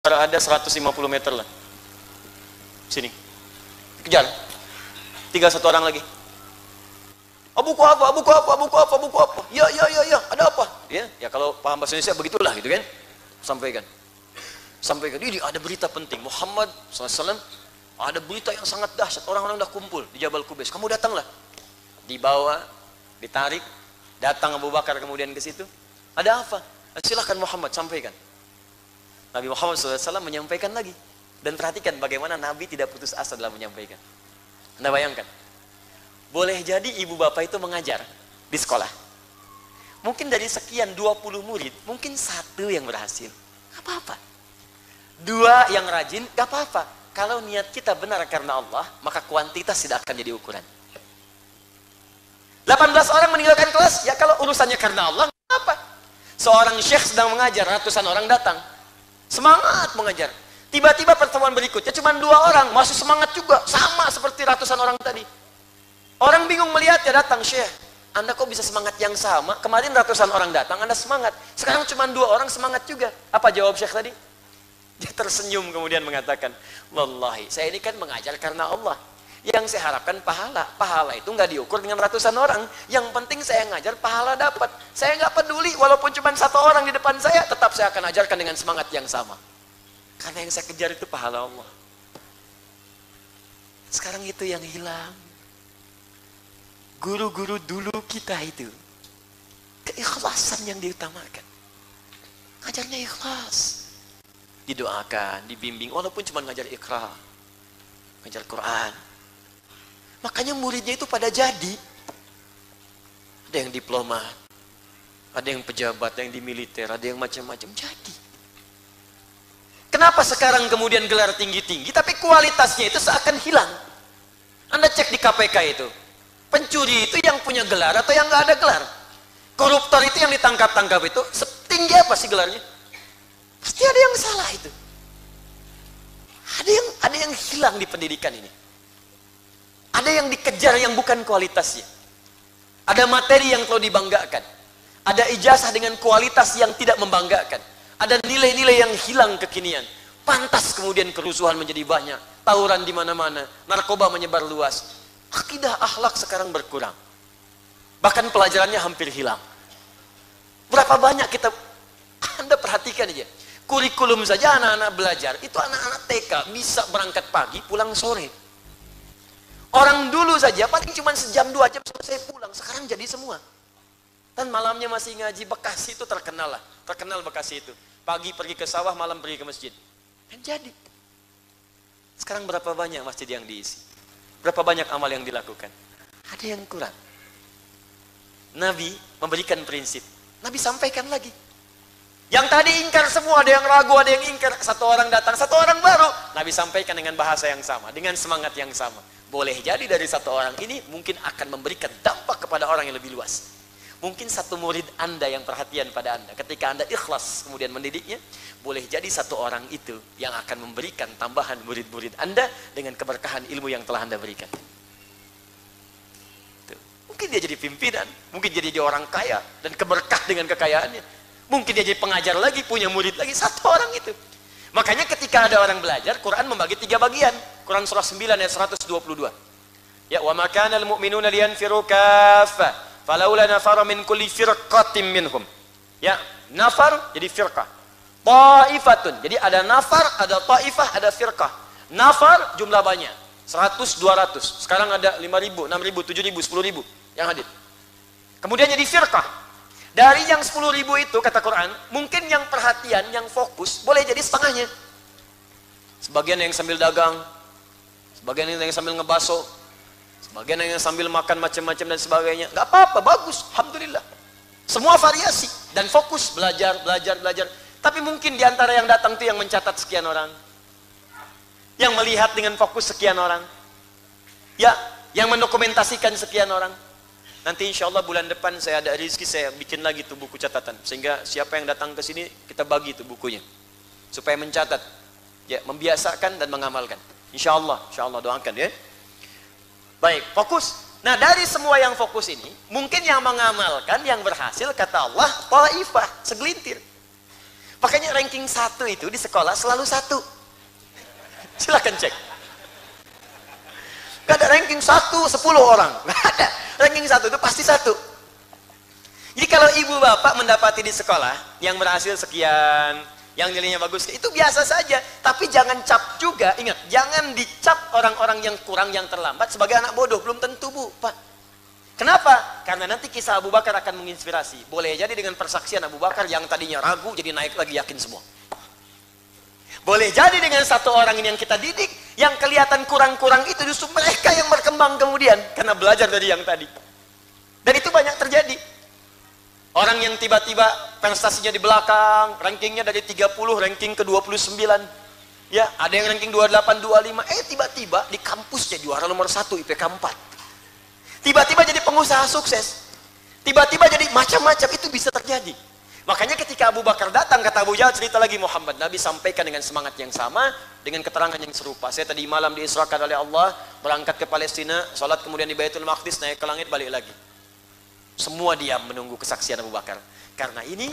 Ada 150 meter lah. Sini. Kejar. Tinggal satu orang lagi. Abu Quhafah. Ya, ada apa? Ya kalau paham bahasa Indonesia begitulah gitu kan. Sampaikan. Ini ada berita penting. Muhammad SAW ada berita yang sangat dahsyat. Orang-orang udah kumpul di Jabal Qubais. Kamu datanglah. Dibawa, ditarik, datang Abu Bakar kemudian ke situ. Ada apa? Silakan Muhammad sampaikan. Nabi Muhammad SAW menyampaikan lagi. Dan perhatikan bagaimana Nabi tidak putus asa dalam menyampaikan. Anda bayangkan, boleh jadi ibu bapak itu mengajar di sekolah. Mungkin dari sekian 20 murid, mungkin 1 yang berhasil. Gak apa-apa. 2 yang rajin, gak apa-apa. Kalau niat kita benar karena Allah, maka kuantitas tidak akan jadi ukuran. 18 orang meninggalkan kelas, ya kalau urusannya karena Allah, gak apa-apa. Seorang syekh sedang mengajar, ratusan orang datang. Semangat mengajar. Tiba-tiba pertemuan berikutnya cuma 2 orang, masih semangat juga, sama seperti ratusan orang tadi. Orang bingung melihat, ya datang, Syekh, Anda kok bisa semangat yang sama? Kemarin ratusan orang datang, Anda semangat. Sekarang cuma 2 orang semangat juga. Apa jawab Syekh tadi? Dia tersenyum kemudian mengatakan, wallahi, saya ini kan mengajar karena Allah. Yang saya harapkan pahala. Pahala itu nggak diukur dengan ratusan orang. Yang penting saya ngajar, pahala dapat. Saya nggak peduli, walaupun cuma 1 orang di depan saya, tetap saya akan ajarkan dengan semangat yang sama. Karena yang saya kejar itu pahala Allah. Sekarang itu yang hilang. Guru-guru dulu kita itu, keikhlasan yang diutamakan. Ngajarnya ikhlas. Didoakan, dibimbing, walaupun cuma ngajar Iqra, ngajar Quran. Makanya muridnya itu pada jadi. Ada yang diplomat, ada yang pejabat, ada yang di militer, ada yang macam-macam jadi. Kenapa sekarang kemudian gelar tinggi-tinggi, tapi kualitasnya itu seakan hilang? Anda cek di KPK itu, pencuri itu yang punya gelar atau yang nggak ada gelar? Koruptor itu yang ditangkap-tangkap itu, setinggi apa sih gelarnya? Pasti ada yang salah itu. Ada yang hilang di pendidikan ini. Ada yang dikejar yang bukan kualitasnya. Ada materi yang terlalu dibanggakan. Ada ijazah dengan kualitas yang tidak membanggakan. Ada nilai-nilai yang hilang kekinian. Pantas kemudian kerusuhan menjadi banyak. Tawuran di mana-mana. Narkoba menyebar luas. Akidah akhlak sekarang berkurang. Bahkan pelajarannya hampir hilang. Berapa banyak kita, Anda perhatikan aja. Kurikulum saja anak-anak belajar. Itu anak-anak TK bisa berangkat pagi, pulang sore. Orang dulu saja paling cuma sejam 2 jam selesai pulang. Sekarang jadi semua. Dan malamnya masih ngaji. Bekasi itu terkenal lah. Terkenal Bekasi itu. Pagi pergi ke sawah, malam pergi ke masjid. Dan jadi. Sekarang berapa banyak masjid yang diisi? Berapa banyak amal yang dilakukan? Ada yang kurang. Nabi memberikan prinsip. Nabi sampaikan lagi. Yang tadi ingkar semua, ada yang ragu, ada yang ingkar. 1 orang datang, 1 orang baru. Nabi sampaikan dengan bahasa yang sama, dengan semangat yang sama. Boleh jadi dari 1 orang ini mungkin akan memberikan dampak kepada orang yang lebih luas. Mungkin 1 murid Anda yang perhatian pada Anda. Ketika Anda ikhlas kemudian mendidiknya, boleh jadi 1 orang itu yang akan memberikan tambahan murid-murid Anda dengan keberkahan ilmu yang telah Anda berikan. Tuh. Mungkin dia jadi pimpinan, mungkin jadi orang kaya dan keberkah dengan kekayaannya. Mungkin dia jadi pengajar lagi, punya murid lagi, 1 orang itu. Makanya ketika ada orang belajar, Quran membagi 3 bagian. Quran surah 9 ayat 122. Ya, wa ma kana al-mu'minuna liyanfiru kaffah. Falaula nafara min kulli firqatin minhum. Ya, nafar jadi firqah. Ta'ifatun. Jadi ada nafar, ada ta'ifah, ada firqah. Nafar jumlah banyak. 100, 200. Sekarang ada 5.000, 6.000, 7.000, 10.000 yang hadir. Kemudian jadi firqah. Dari yang 10.000 itu kata Quran, mungkin yang perhatian, yang fokus boleh jadi setengahnya. Sebagian yang sambil dagang, sebagian yang sambil ngebaso, sebagian yang sambil makan macam-macam dan sebagainya. Gak apa-apa, bagus, alhamdulillah. Semua variasi dan fokus belajar. Tapi mungkin diantara yang datang itu yang mencatat sekian orang, yang melihat dengan fokus sekian orang, ya, yang mendokumentasikan sekian orang. Nanti insya Allah bulan depan saya ada rezeki, saya bikin lagi tuh buku catatan. Sehingga siapa yang datang ke sini, kita bagi tuh bukunya. Supaya mencatat, ya, membiasakan dan mengamalkan. Insya Allah doakan ya. Baik, fokus. Nah dari semua yang fokus ini, mungkin yang mengamalkan, yang berhasil, kata Allah, ta'ifah, segelintir. Makanya ranking 1 itu di sekolah selalu 1. Silakan cek. Gak ada ranking 1, 10 orang. Gak ada. Ranking 1 itu pasti 1. Jadi kalau ibu bapak mendapati di sekolah yang berhasil sekian, yang nilainya bagus, itu biasa saja. Tapi jangan cap juga. Ingat, jangan dicap orang-orang yang kurang, yang terlambat sebagai anak bodoh. Belum tentu, Bu, Pak. Kenapa? Karena nanti kisah Abu Bakar akan menginspirasi. Boleh jadi dengan persaksian Abu Bakar yang tadinya ragu jadi naik lagi yakin semua. Boleh jadi dengan satu orang ini yang kita didik, yang kelihatan kurang-kurang itu justru mereka yang berkembang kemudian karena belajar dari yang tadi. Dan itu banyak terjadi. Orang yang tiba-tiba prestasinya di belakang, rankingnya dari 30 ranking ke 29. Ya, ada yang ranking 28, 25. Tiba-tiba di kampusnya juara nomor 1 IPK 4. Tiba-tiba jadi pengusaha sukses. Tiba-tiba jadi macam-macam, itu bisa terjadi. Makanya ketika Abu Bakar datang, kata Abu Jahal, cerita lagi Muhammad, Nabi sampaikan dengan semangat yang sama, dengan keterangan yang serupa. Saya tadi malam diisrakan oleh Allah, berangkat ke Palestina, sholat kemudian di Baitul Maqdis, naik ke langit, balik lagi. Semua diam menunggu kesaksian Abu Bakar. Karena ini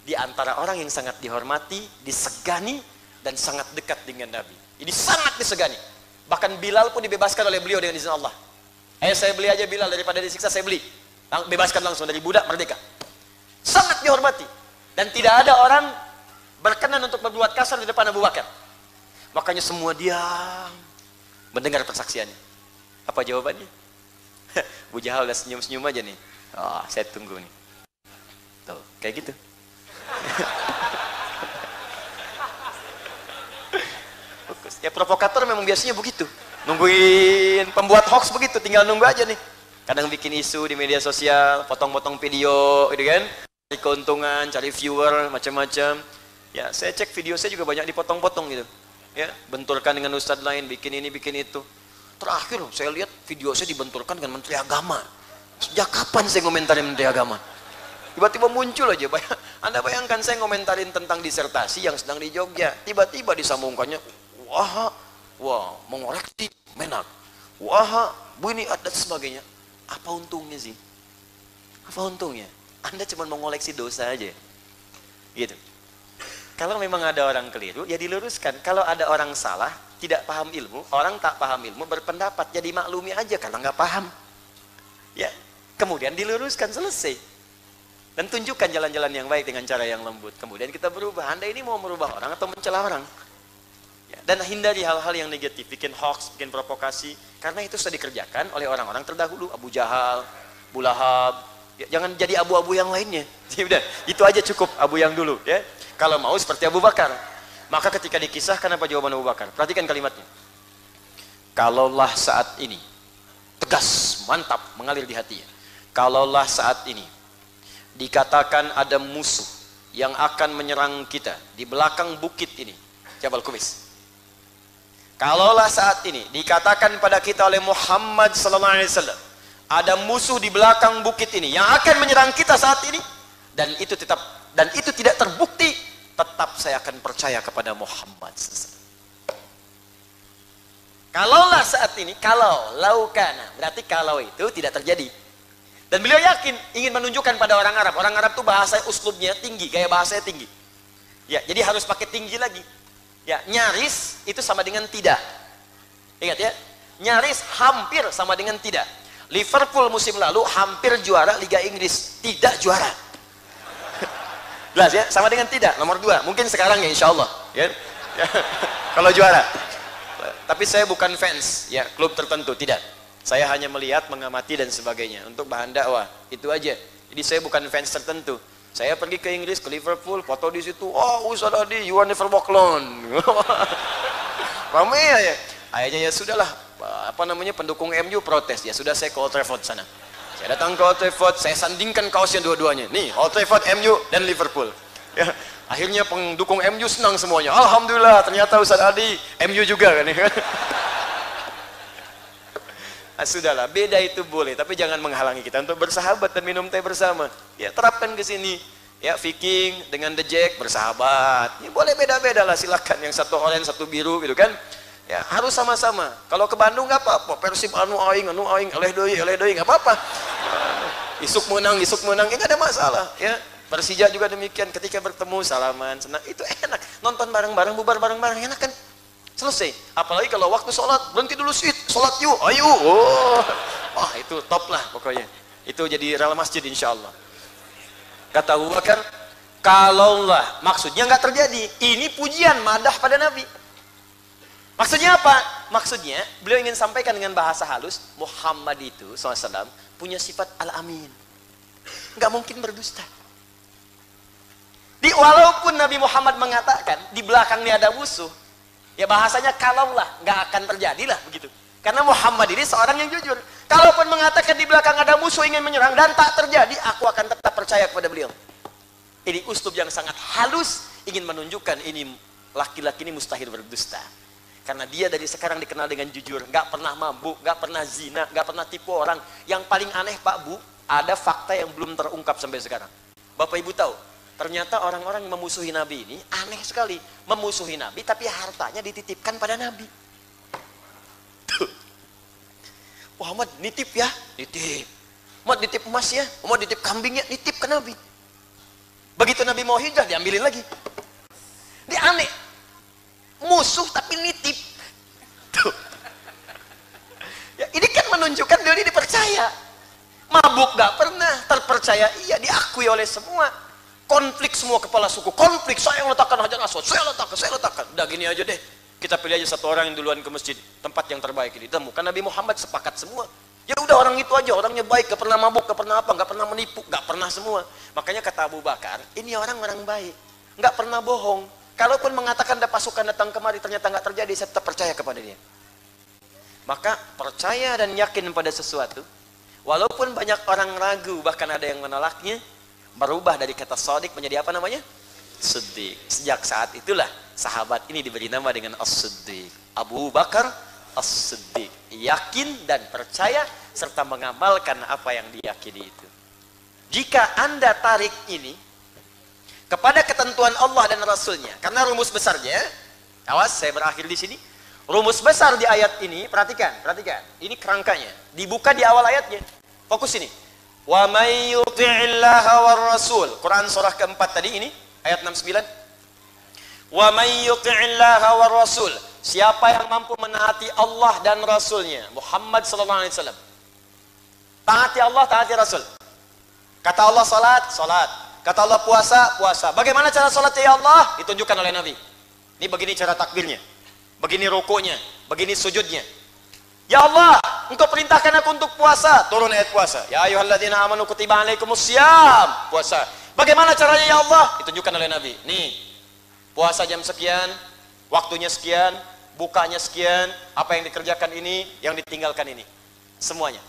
di antara orang yang sangat dihormati, disegani, dan sangat dekat dengan Nabi. Ini sangat disegani. Bahkan Bilal pun dibebaskan oleh beliau dengan izin Allah. Saya beli aja Bilal, daripada disiksa saya beli. Bebaskan langsung dari budak, merdeka. Sangat dihormati. Dan tidak ada orang berkenan untuk berbuat kasar di depan Abu Bakar. Makanya semua diam mendengar persaksiannya. Apa jawabannya? Abu Jahal udah senyum-senyum aja nih. Oh, saya tunggu nih. Tuh, kayak gitu. Fokus. Ya provokator memang biasanya begitu. Nungguin pembuat hoax begitu, tinggal nunggu aja nih. Kadang bikin isu di media sosial, potong-potong video, gitu kan? Cari keuntungan, cari viewer, macam-macam. Ya, saya cek video saya juga banyak dipotong-potong gitu. Ya, benturkan dengan ustadz lain, bikin ini, bikin itu. Terakhir saya lihat video saya dibenturkan dengan Menteri Agama. Sejak kapan saya ngomentarin Menteri Agama? Tiba-tiba muncul aja. Anda bayangkan saya ngomentarin tentang disertasi yang sedang di Jogja. Tiba-tiba disambungkannya, wah, mengoreksi Menak. Wah, begini dan sebagainya. Apa untungnya sih? Apa untungnya? Anda cuma mengoleksi dosa aja. Gitu. Kalau memang ada orang keliru, ya diluruskan. Kalau ada orang salah, tidak paham ilmu, orang tak paham ilmu berpendapat, jadi maklumi aja karena nggak paham. Ya, kemudian diluruskan, selesai. Dan tunjukkan jalan-jalan yang baik dengan cara yang lembut. Kemudian kita berubah. Anda ini mau merubah orang atau mencela orang? Ya, dan hindari hal-hal yang negatif, bikin hoax, bikin provokasi, karena itu sudah dikerjakan oleh orang-orang terdahulu. Abu Jahal, Abu Lahab. Ya, jangan jadi abu-abu yang lainnya. Ya, udah, itu aja cukup abu yang dulu. Ya, kalau mau seperti Abu Bakar. Maka ketika dikisahkan apa jawaban Abu Bakar? Perhatikan kalimatnya. Kalaulah saat ini, tegas, mantap, mengalir di hatinya. Kalaulah saat ini dikatakan ada musuh yang akan menyerang kita di belakang bukit ini, Jabal Kubais. Kalaulah saat ini dikatakan pada kita oleh Muhammad sallallahu alaihi wasallam, ada musuh di belakang bukit ini yang akan menyerang kita saat ini, dan itu tidak terbukti, tetap saya akan percaya kepada Muhammad sallallahu. Kalaulah saat ini, kalau laukana, berarti kalau itu tidak terjadi. Dan beliau yakin, ingin menunjukkan pada orang Arab. Orang Arab itu bahasa uslubnya tinggi, gaya bahasanya tinggi. Ya, jadi harus pakai tinggi lagi. Ya, nyaris itu sama dengan tidak. Ingat ya, nyaris hampir sama dengan tidak. Liverpool musim lalu hampir juara Liga Inggris, tidak juara. Jelas ya, sama dengan tidak, nomor 2. Mungkin sekarang ya, insya Allah. Ya. Kalau juara. Tapi saya bukan fans, ya, klub tertentu, tidak. Saya hanya melihat, mengamati dan sebagainya untuk bahan dakwah, itu aja. Jadi saya bukan fans tertentu. Saya pergi ke Inggris, ke Liverpool, foto di situ. Oh, Ustaz Adi, you are never walk alone. Ramai ya. Akhirnya ya sudahlah. Apa namanya, pendukung MU protes. Ya sudah, saya ke Old Trafford sana. Saya datang ke Old Trafford, saya sandingkan kaosnya dua-duanya. Nih, Old Trafford, MU dan Liverpool. Ya, akhirnya pendukung MU senang semuanya. Alhamdulillah, ternyata Ustaz Adi MU juga kan. Nah, sudahlah, beda itu boleh, tapi jangan menghalangi kita untuk bersahabat dan minum teh bersama. Ya, terapkan ke sini. Ya, Viking dengan The Jack bersahabat. Ya, boleh beda-beda lah, silakan. Yang satu oranye, satu biru gitu kan. Ya, harus sama-sama. Kalau ke Bandung nggak apa-apa. Persib anu aing, eleh deui nggak apa-apa. Isuk menang, ya nggak ada masalah. Ya, Persija juga demikian. Ketika bertemu salaman, senang, itu enak. Nonton bareng-bareng, bubar bareng-bareng, enak kan? Selesai. Apalagi kalau waktu sholat, berhenti dulu sih, sholat yuk, ayo. Oh, itu top lah pokoknya. Itu jadi rel masjid insya Allah. Kata Abu Bakar, kalaulah, maksudnya nggak terjadi. Ini pujian, madah pada Nabi. Maksudnya apa? Maksudnya beliau ingin sampaikan dengan bahasa halus, Muhammad itu SAW punya sifat al-amin. Nggak mungkin berdusta. Walaupun Nabi Muhammad mengatakan di belakangnya ada musuh, ya bahasanya kalaulah, nggak akan terjadilah begitu. Karena Muhammad ini seorang yang jujur. Kalaupun mengatakan di belakang ada musuh ingin menyerang dan tak terjadi, aku akan tetap percaya kepada beliau. Ini uslub yang sangat halus, ingin menunjukkan ini laki-laki ini mustahil berdusta. Karena dia dari sekarang dikenal dengan jujur, nggak pernah mabuk, nggak pernah zina, nggak pernah tipu orang. Yang paling aneh Pak Bu, ada fakta yang belum terungkap sampai sekarang. Bapak Ibu tahu, ternyata orang-orang yang memusuhi Nabi ini aneh sekali. Memusuhi Nabi tapi hartanya dititipkan pada Nabi. Tuh. Muhammad nitip ya, nitip. Mau nitip emas ya, mau nitip kambing ya, nitip ke Nabi. Begitu Nabi mau hijrah diambilin lagi. Dia aneh. Musuh tapi nitip. Tuh. Ya, ini kan menunjukkan dia ini dipercaya. Mabuk gak pernah, terpercaya iya, diakui oleh semua. Konflik semua kepala suku, konflik, saya yang letakkan Hajar Aswad, saya letakkan. Udah gini aja deh, kita pilih aja satu orang yang duluan ke masjid, tempat yang terbaik ini. Temukan Nabi Muhammad sepakat semua. Ya udah orang itu aja, orangnya baik, gak pernah mabuk, gak pernah apa, gak pernah menipu, gak pernah semua. Makanya kata Abu Bakar, ini orang baik, gak pernah bohong. Kalaupun mengatakan ada pasukan datang kemari, ternyata gak terjadi, saya tetap percaya kepada dia. Maka percaya dan yakin pada sesuatu, walaupun banyak orang ragu, bahkan ada yang menolaknya, berubah dari kata shadiq menjadi apa namanya? Siddiq. Sejak saat itulah sahabat ini diberi nama dengan As-Siddiq. Abu Bakar As-Siddiq. Yakin dan percaya serta mengamalkan apa yang diyakini itu. Jika Anda tarik ini kepada ketentuan Allah dan Rasulnya, karena rumus besarnya, awas saya berakhir di sini. Rumus besar di ayat ini, perhatikan. Ini kerangkanya. Dibuka di awal ayatnya. Fokus ini. Wa may yuti'illaha war rasul. Quran surah keempat tadi ini, ayat 69. Wa may yuti'illaha war rasul. Siapa yang mampu menaati Allah dan Rasulnya, Muhammad sallallahu alaihi wasallam. Taati Allah, taati Rasul. Kata Allah salat, salat. Kata Allah puasa, puasa. Bagaimana cara salat ya Allah? Ditunjukkan oleh Nabi. Ini begini cara takbirnya. Begini rukunya, begini sujudnya. Ya Allah, Engkau perintahkan aku untuk puasa. Turun ayat puasa. Ya ayyuhalladzina amanu kutiba alaikumusiyam. Puasa. Bagaimana caranya ya Allah? Ditunjukkan oleh Nabi. Nih, puasa jam sekian, waktunya sekian, bukanya sekian, apa yang dikerjakan ini, yang ditinggalkan ini. Semuanya.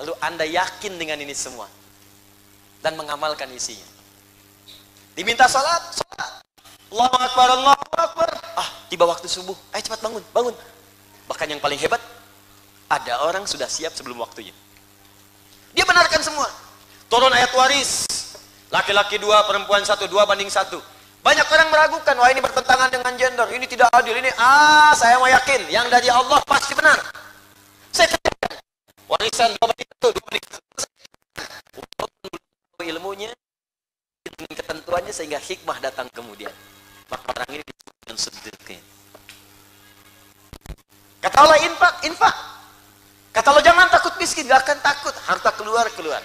Lalu Anda yakin dengan ini semua. Dan mengamalkan isinya. Diminta salat, salat. Allahu Akbar, Allahu Akbar. Tiba waktu subuh. Ayo cepat bangun, bangun. Bahkan yang paling hebat, ada orang sudah siap sebelum waktunya. Dia benarkan semua. Turun ayat waris. Laki-laki 2, perempuan 1, 2:1. Banyak orang meragukan, wah ini bertentangan dengan gender, ini tidak adil, ini saya mau yakin, yang dari Allah pasti benar. Saya kerjakan. Warisan 2:1, 2:1. Ilmunya, dengan ketentuannya sehingga hikmah datang kemudian. Maka orang ini disebut dengan siddiqin. Kata Allah infak, infak. Kata Allah jangan takut miskin, gak akan takut. Harta keluar, keluar.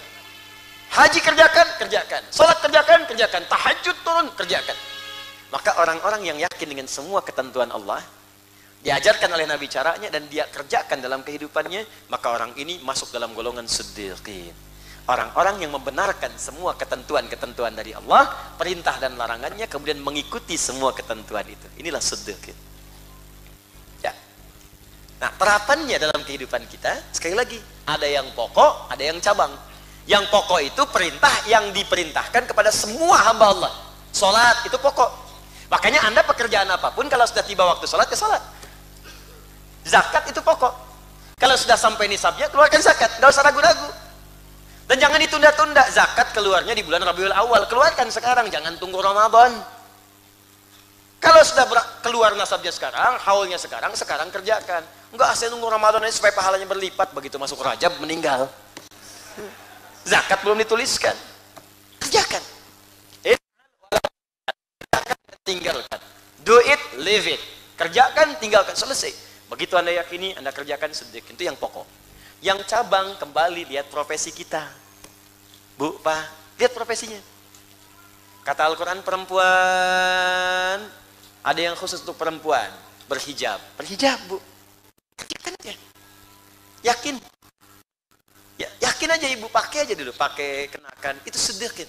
Haji kerjakan, kerjakan. Salat kerjakan, kerjakan. Tahajud turun, kerjakan. Maka orang-orang yang yakin dengan semua ketentuan Allah, diajarkan oleh Nabi caranya dan dia kerjakan dalam kehidupannya, maka orang ini masuk dalam golongan siddiqin. Orang-orang yang membenarkan semua ketentuan-ketentuan dari Allah, perintah dan larangannya, kemudian mengikuti semua ketentuan itu. Inilah siddiqin. Ya. Nah, terapannya dalam kehidupan kita, sekali lagi, ada yang pokok, ada yang cabang. Yang pokok itu perintah yang diperintahkan kepada semua hamba Allah. Salat itu pokok. Makanya Anda pekerjaan apapun, kalau sudah tiba waktu salat, ya salat. Zakat itu pokok. Kalau sudah sampai nisabnya, keluarkan zakat. Tidak usah ragu-ragu. Dan jangan ditunda-tunda. Zakat keluarnya di bulan Rabiul Awal. Keluarkan sekarang, jangan tunggu Ramadan. Kalau sudah keluar nasabnya sekarang, haulnya sekarang kerjakan. Enggak, saya nunggu Ramadan ini supaya pahalanya berlipat. Begitu masuk Rajab, meninggal. Zakat belum dituliskan. Kerjakan. Tinggalkan. Do it, leave it. Kerjakan, tinggalkan, selesai. Begitu Anda yakini, Anda kerjakan sedikit. Itu yang pokok. Yang cabang, kembali lihat profesi kita. Bu, Pak, lihat profesinya. Kata Al-Quran, perempuan, ada yang khusus untuk perempuan, berhijab. Berhijab, Bu. Kerjakan aja. Yakin. Ya, yakin aja Ibu, pakai aja dulu. Pakai, kenakan. Itu sedikit.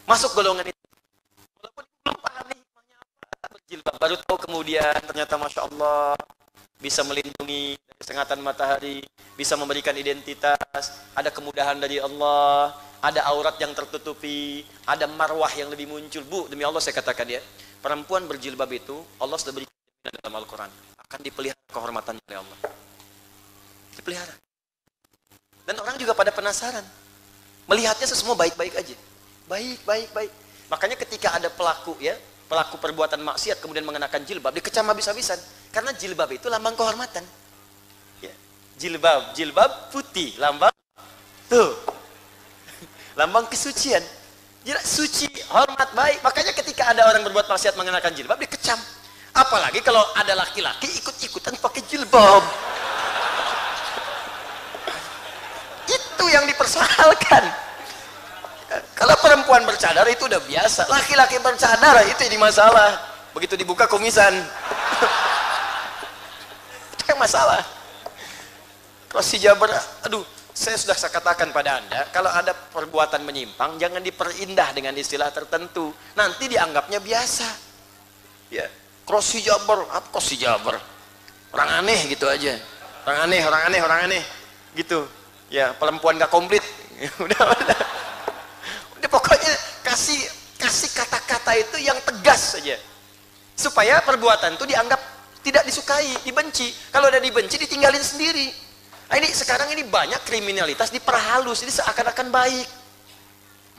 Masuk golongan itu. jilbab. Baru tahu kemudian ternyata Masya Allah bisa melindungi dari sengatan matahari, bisa memberikan identitas, ada kemudahan dari Allah, ada aurat yang tertutupi, ada marwah yang lebih muncul. Bu, demi Allah saya katakan ya, perempuan berjilbab itu Allah sudah berikan dalam Al-Quran, akan dipelihara kehormatan oleh Allah, dipelihara. Dan orang juga pada penasaran, melihatnya semua baik-baik aja, baik. Makanya ketika ada pelaku ya, pelaku perbuatan maksiat kemudian mengenakan jilbab, dikecam habis-habisan, karena jilbab itu lambang kehormatan. Ya. Jilbab putih, lambang tuh, lambang kesucian. Suci, hormat, baik. Makanya ketika ada orang berbuat maksiat mengenakan jilbab, dikecam. Apalagi kalau ada laki-laki ikut-ikutan pakai jilbab. Itu yang dipersoalkan. Kalau perempuan bercadar itu udah biasa. Laki-laki bercadar itu jadi masalah. Begitu dibuka kumisan. Itu yang masalah. Kalau si Jabar, aduh, saya katakan pada Anda, kalau ada perbuatan menyimpang, jangan diperindah dengan istilah tertentu. Nanti dianggapnya biasa. Ya. Krosi Jabar, apa krosi Jabar? Orang aneh gitu aja. Orang aneh. Gitu. Ya, perempuan gak komplit. Udah. Pokoknya kasih kata-kata itu yang tegas saja. Supaya perbuatan itu dianggap tidak disukai, dibenci. Kalau udah dibenci, ditinggalin sendiri. Nah, sekarang ini banyak kriminalitas diperhalus, jadi seakan-akan baik.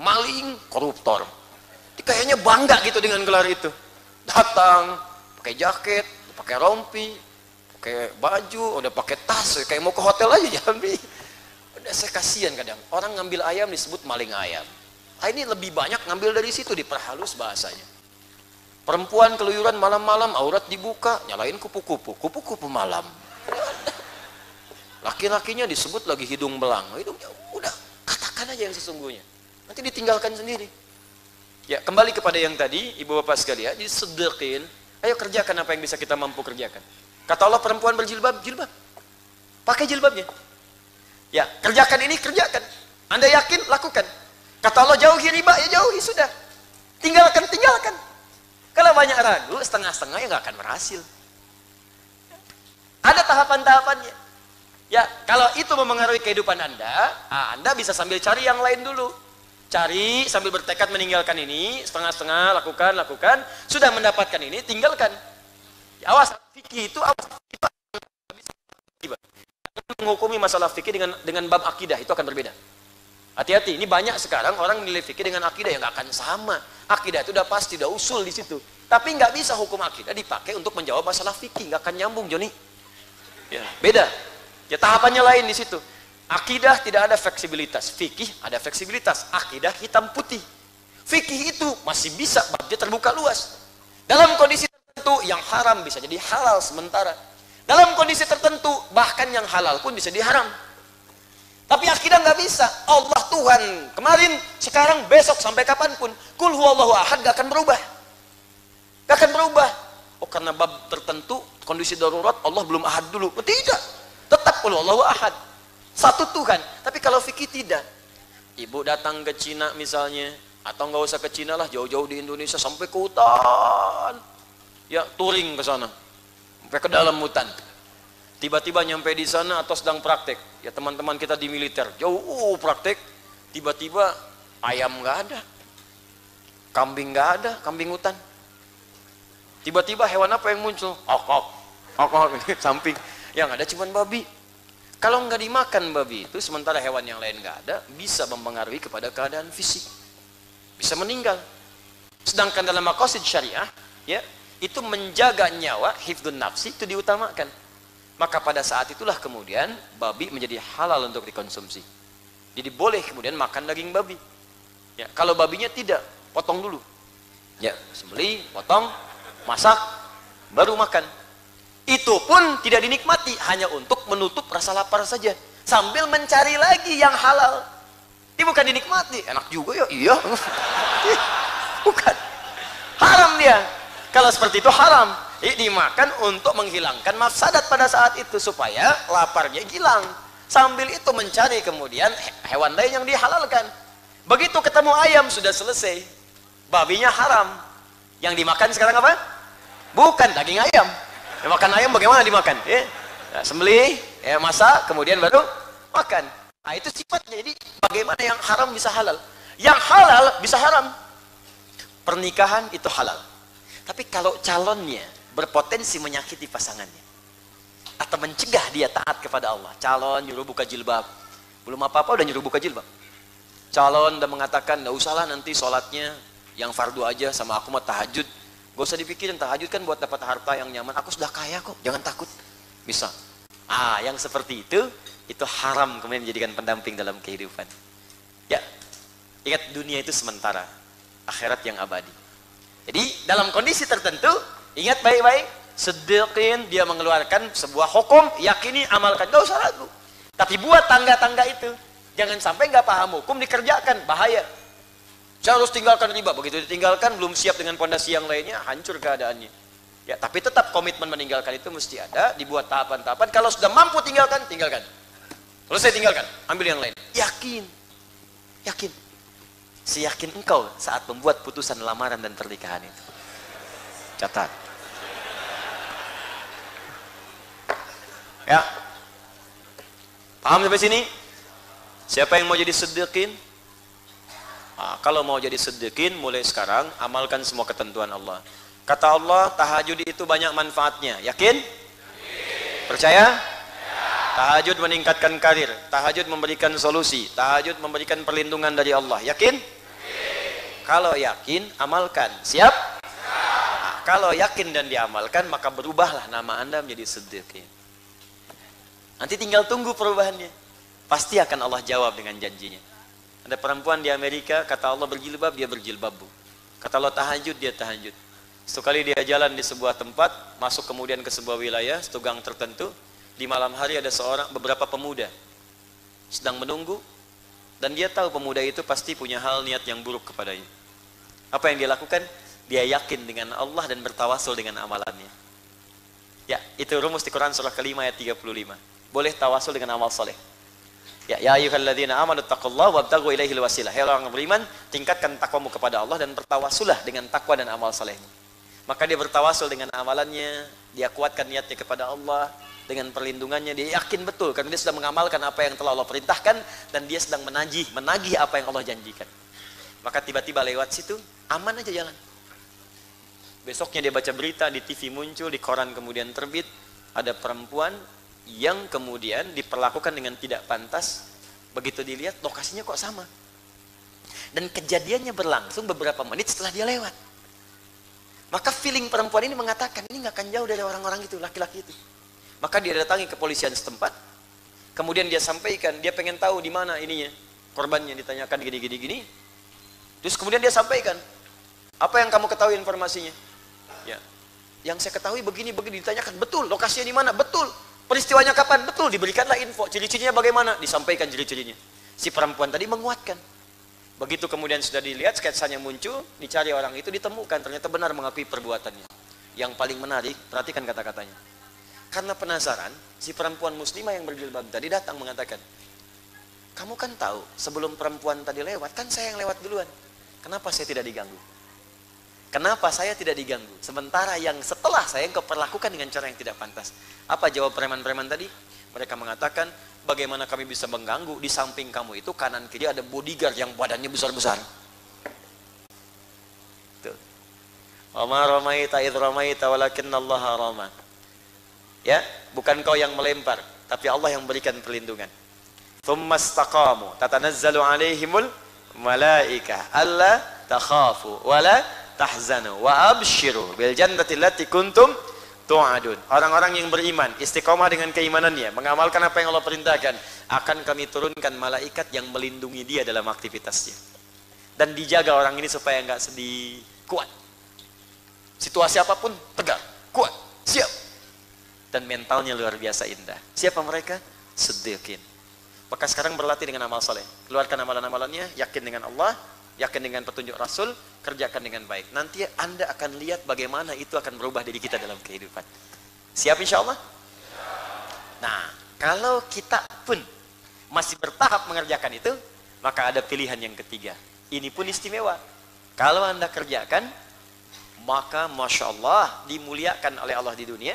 Maling, koruptor. Kayaknya bangga gitu dengan gelar itu. Datang pakai jaket, pakai rompi, pakai baju, udah pakai tas, kayak mau ke hotel aja jangan. Udah saya kasihan kadang. Orang ngambil ayam disebut maling ayam. Nah, ini lebih banyak ngambil dari situ, diperhalus bahasanya. Perempuan keluyuran malam-malam, aurat dibuka, nyalain kupu-kupu malam. Laki-lakinya disebut lagi hidung belang. Hidungnya udah, katakan aja yang sesungguhnya. Nanti ditinggalkan sendiri. Ya, kembali kepada yang tadi, ibu bapak sekalian, disedekin. Ayo kerjakan apa yang bisa kita mampu kerjakan. Kata Allah, perempuan berjilbab, jilbab. Pakai jilbabnya. Ya, kerjakan ini, kerjakan. Anda yakin, lakukan. Kata Allah, jauhi riba, ya jauhi, sudah. Tinggalkan. Kalau banyak ragu, setengah-setengah ya nggak akan berhasil. Ada tahapan-tahapannya. Ya, kalau itu memengaruhi kehidupan Anda bisa sambil cari yang lain dulu. Cari sambil bertekad meninggalkan ini, setengah-setengah, lakukan. Sudah mendapatkan ini, tinggalkan. Ya, awas, fikih itu awas. Menghukumi masalah fikih dengan bab akidah itu akan berbeda. Hati-hati, ini banyak sekarang orang menilai fikih dengan akidah yang nggak akan sama. Akidah itu udah pasti, udah usul di situ. Tapi nggak bisa hukum akidah dipakai untuk menjawab masalah fikih, nggak akan nyambung, Joni. Ya, beda. Ya, tahapannya lain di situ. Akidah tidak ada fleksibilitas, fikih ada fleksibilitas. Akidah hitam putih. Fikih itu masih bisa, babnya terbuka luas. Dalam kondisi tertentu yang haram bisa jadi halal sementara. Dalam kondisi tertentu bahkan yang halal pun bisa diharam. Tapi akidah nggak bisa. Allah Tuhan kemarin, sekarang, besok, sampai kapanpun. Kul huwallahu ahad gak akan berubah. Gak akan berubah. Oh, karena bab tertentu kondisi darurat Allah belum ahad dulu. Oh, tidak. Tetap kul huwallahu ahad. Satu Tuhan. Tapi kalau fikih tidak. Ibu datang ke Cina misalnya, atau nggak usah ke Cina lah, jauh-jauh di Indonesia sampai ke hutan. Ya, touring ke sana. Sampai ke dalam hutan. Tiba-tiba nyampe di sana atau sedang praktek. Ya, teman-teman kita di militer, jauh praktek. Tiba-tiba ayam nggak ada. Kambing nggak ada, kambing hutan. Tiba-tiba hewan apa yang muncul? Okok, samping. Yang ada cuma babi. Kalau nggak dimakan babi itu, sementara hewan yang lain nggak ada, bisa mempengaruhi kepada keadaan fisik, bisa meninggal. Sedangkan dalam maqasid syariah, ya, itu menjaga nyawa, hifdzun nafsi itu diutamakan. Maka pada saat itulah kemudian babi menjadi halal untuk dikonsumsi. Jadi boleh kemudian makan daging babi. Ya, kalau babinya tidak, potong dulu. Ya, sembelih, potong, masak, baru makan. Itu pun tidak dinikmati, hanya untuk menutup rasa lapar saja, sambil mencari lagi yang halal. Ini bukan dinikmati, enak juga ya, iya. Bukan, haram dia. Kalau seperti itu haram. Ini dimakan untuk menghilangkan mafsadat pada saat itu, supaya laparnya hilang. Sambil itu mencari kemudian hewan lain yang dihalalkan. Begitu ketemu ayam sudah selesai, babinya haram. Yang dimakan sekarang apa? Bukan daging ayam. Ya, makan ayam bagaimana dimakan? Nah, sembelih, masak, kemudian baru makan. Nah, itu sifatnya. Jadi bagaimana yang haram bisa halal? Yang halal bisa haram. Pernikahan itu halal. Tapi kalau calonnya berpotensi menyakiti pasangannya atau mencegah dia taat kepada Allah, calon nyuruh buka jilbab, belum apa-apa udah nyuruh buka jilbab. Calon udah mengatakan, nggak usahlah nanti sholatnya yang fardu aja, sama aku mah tahajud. Gak usah dipikirin, tahajud kan buat dapat harta yang nyaman. Aku sudah kaya kok, jangan takut. Bisa. Yang seperti itu haram kemudian dijadikan pendamping dalam kehidupan. Ya, ingat dunia itu sementara, akhirat yang abadi. Jadi dalam kondisi tertentu, ingat baik-baik, sedekah dia mengeluarkan sebuah hukum, yakini, amalkan, gak usah ragu. Tapi buat tangga-tangga itu, jangan sampai nggak paham hukum dikerjakan, bahaya. Saya harus tinggalkan riba, begitu ditinggalkan belum siap dengan pondasi yang lainnya, hancur keadaannya. Ya, tapi tetap komitmen meninggalkan itu mesti ada, dibuat tahapan-tahapan. Kalau sudah mampu tinggalkan, tinggalkan. Kalau saya tinggalkan, ambil yang lain. Yakin, yakin, seyakin engkau saat membuat putusan lamaran dan pernikahan itu. Catat. Ya, paham sampai sini? Siapa yang mau jadi sedekah? Kalau mau jadi sedekah, mulai sekarang amalkan semua ketentuan Allah. Kata Allah, tahajud itu banyak manfaatnya. Yakin? Percaya? Tahajud meningkatkan karir, tahajud memberikan solusi, tahajud memberikan perlindungan dari Allah. Yakin? Kalau yakin, amalkan. Siap? Kalau yakin dan diamalkan, maka berubahlah nama Anda menjadi sedekah. Nanti tinggal tunggu perubahannya. Pasti akan Allah jawab dengan janjinya. Ada perempuan di Amerika, kata Allah berjilbab, dia berjilbab, Bu. Kata Allah tahajud, dia tahajud. Sekali dia jalan di sebuah tempat, masuk kemudian ke sebuah wilayah, satu gang tertentu. Di malam hari ada beberapa pemuda sedang menunggu, dan dia tahu pemuda itu pasti punya hal niat yang buruk kepadanya. Apa yang dia lakukan? Dia yakin dengan Allah dan bertawasul dengan amalannya. Ya, itu rumus di Quran surah ke-5 ayat 35. Boleh tawasul dengan amal soleh. Ya ayyuhalladzina amanu taqullaha wabtaghu ilaihil wasilah. Hai orang beriman, tingkatkan takwamu kepada Allah dan bertawasulah dengan takwa dan amal salehmu. Maka dia bertawasul dengan amalannya, dia kuatkan niatnya kepada Allah dengan perlindungannya, dia yakin betul karena dia sudah mengamalkan apa yang telah Allah perintahkan dan dia sedang menagih apa yang Allah janjikan. Maka tiba-tiba lewat situ, aman aja jalan. Besoknya dia baca berita di TV muncul, di koran kemudian terbit, ada perempuan yang kemudian diperlakukan dengan tidak pantas. Begitu dilihat lokasinya kok sama, dan kejadiannya berlangsung beberapa menit setelah dia lewat. Maka feeling perempuan ini mengatakan ini nggak akan jauh dari orang-orang itu, laki-laki itu. Maka dia datangi kepolisian setempat, kemudian dia sampaikan, dia pengen tahu di mana ininya korbannya, ditanyakan gini. Terus kemudian dia sampaikan, apa yang kamu ketahui informasinya? Ya, yang saya ketahui begini, ditanyakan, betul, lokasinya di mana? Betul. Peristiwanya kapan? Betul, diberikanlah info. Ciri-cirinya bagaimana? Disampaikan ciri-cirinya. Si perempuan tadi menguatkan. Begitu kemudian sudah dilihat, sketsanya muncul, dicari orang itu, ditemukan. Ternyata benar mengakui perbuatannya. Yang paling menarik, perhatikan kata-katanya. Karena penasaran, si perempuan muslimah yang berjilbab tadi datang mengatakan, kamu kan tahu, sebelum perempuan tadi lewat, kan saya yang lewat duluan. Kenapa saya tidak diganggu? Kenapa saya tidak diganggu? Sementara yang setelah saya engkau perlakukan dengan cara yang tidak pantas. Apa jawab preman-preman tadi? Mereka mengatakan, bagaimana kami bisa mengganggu? Di samping kamu itu kanan kiri ada bodyguard yang badannya besar-besar. Wama ramaita idh ramaita walakinnallaha rama. Ya, bukan kau yang melempar, tapi Allah yang memberikan perlindungan. Tsumma istaqamu tatanazzalu alaihimul malaikah alla takhafu wala tahzanu wa abshiru bil jannati allati kuntum tu'adun. Orang-orang yang beriman, istiqomah dengan keimanannya, mengamalkan apa yang Allah perintahkan, akan kami turunkan malaikat yang melindungi dia dalam aktivitasnya. Dan dijaga orang ini supaya enggak sedih, kuat. Situasi apapun tegar, kuat, siap. Dan mentalnya luar biasa indah. Siapa mereka? Sedekah. Maka sekarang berlatih dengan amal soleh. Keluarkan amalan-amalannya, yakin dengan Allah, yakin dengan petunjuk Rasul, kerjakan dengan baik. Nanti Anda akan lihat bagaimana itu akan berubah diri kita dalam kehidupan. Siap insya Allah? Nah, kalau kita pun masih bertahap mengerjakan itu, maka ada pilihan yang ketiga. Ini pun istimewa. Kalau Anda kerjakan, maka Masya Allah dimuliakan oleh Allah di dunia,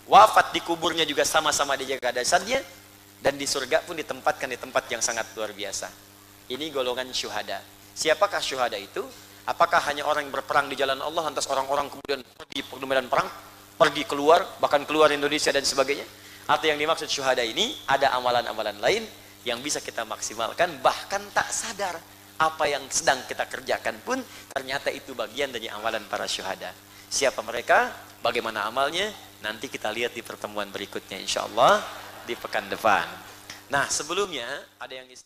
wafat di kuburnya juga sama-sama dijaga dasarnya, dan di surga pun ditempatkan di tempat yang sangat luar biasa. Ini golongan syuhada. Siapakah syuhada itu? Apakah hanya orang yang berperang di jalan Allah, lantas orang-orang kemudian pergi ke medan perang, pergi keluar, bahkan keluar Indonesia dan sebagainya? Atau yang dimaksud syuhada ini ada amalan-amalan lain yang bisa kita maksimalkan, bahkan tak sadar apa yang sedang kita kerjakan pun ternyata itu bagian dari amalan para syuhada. Siapa mereka? Bagaimana amalnya? Nanti kita lihat di pertemuan berikutnya insya Allah di pekan depan. Nah, sebelumnya ada yang istimewa.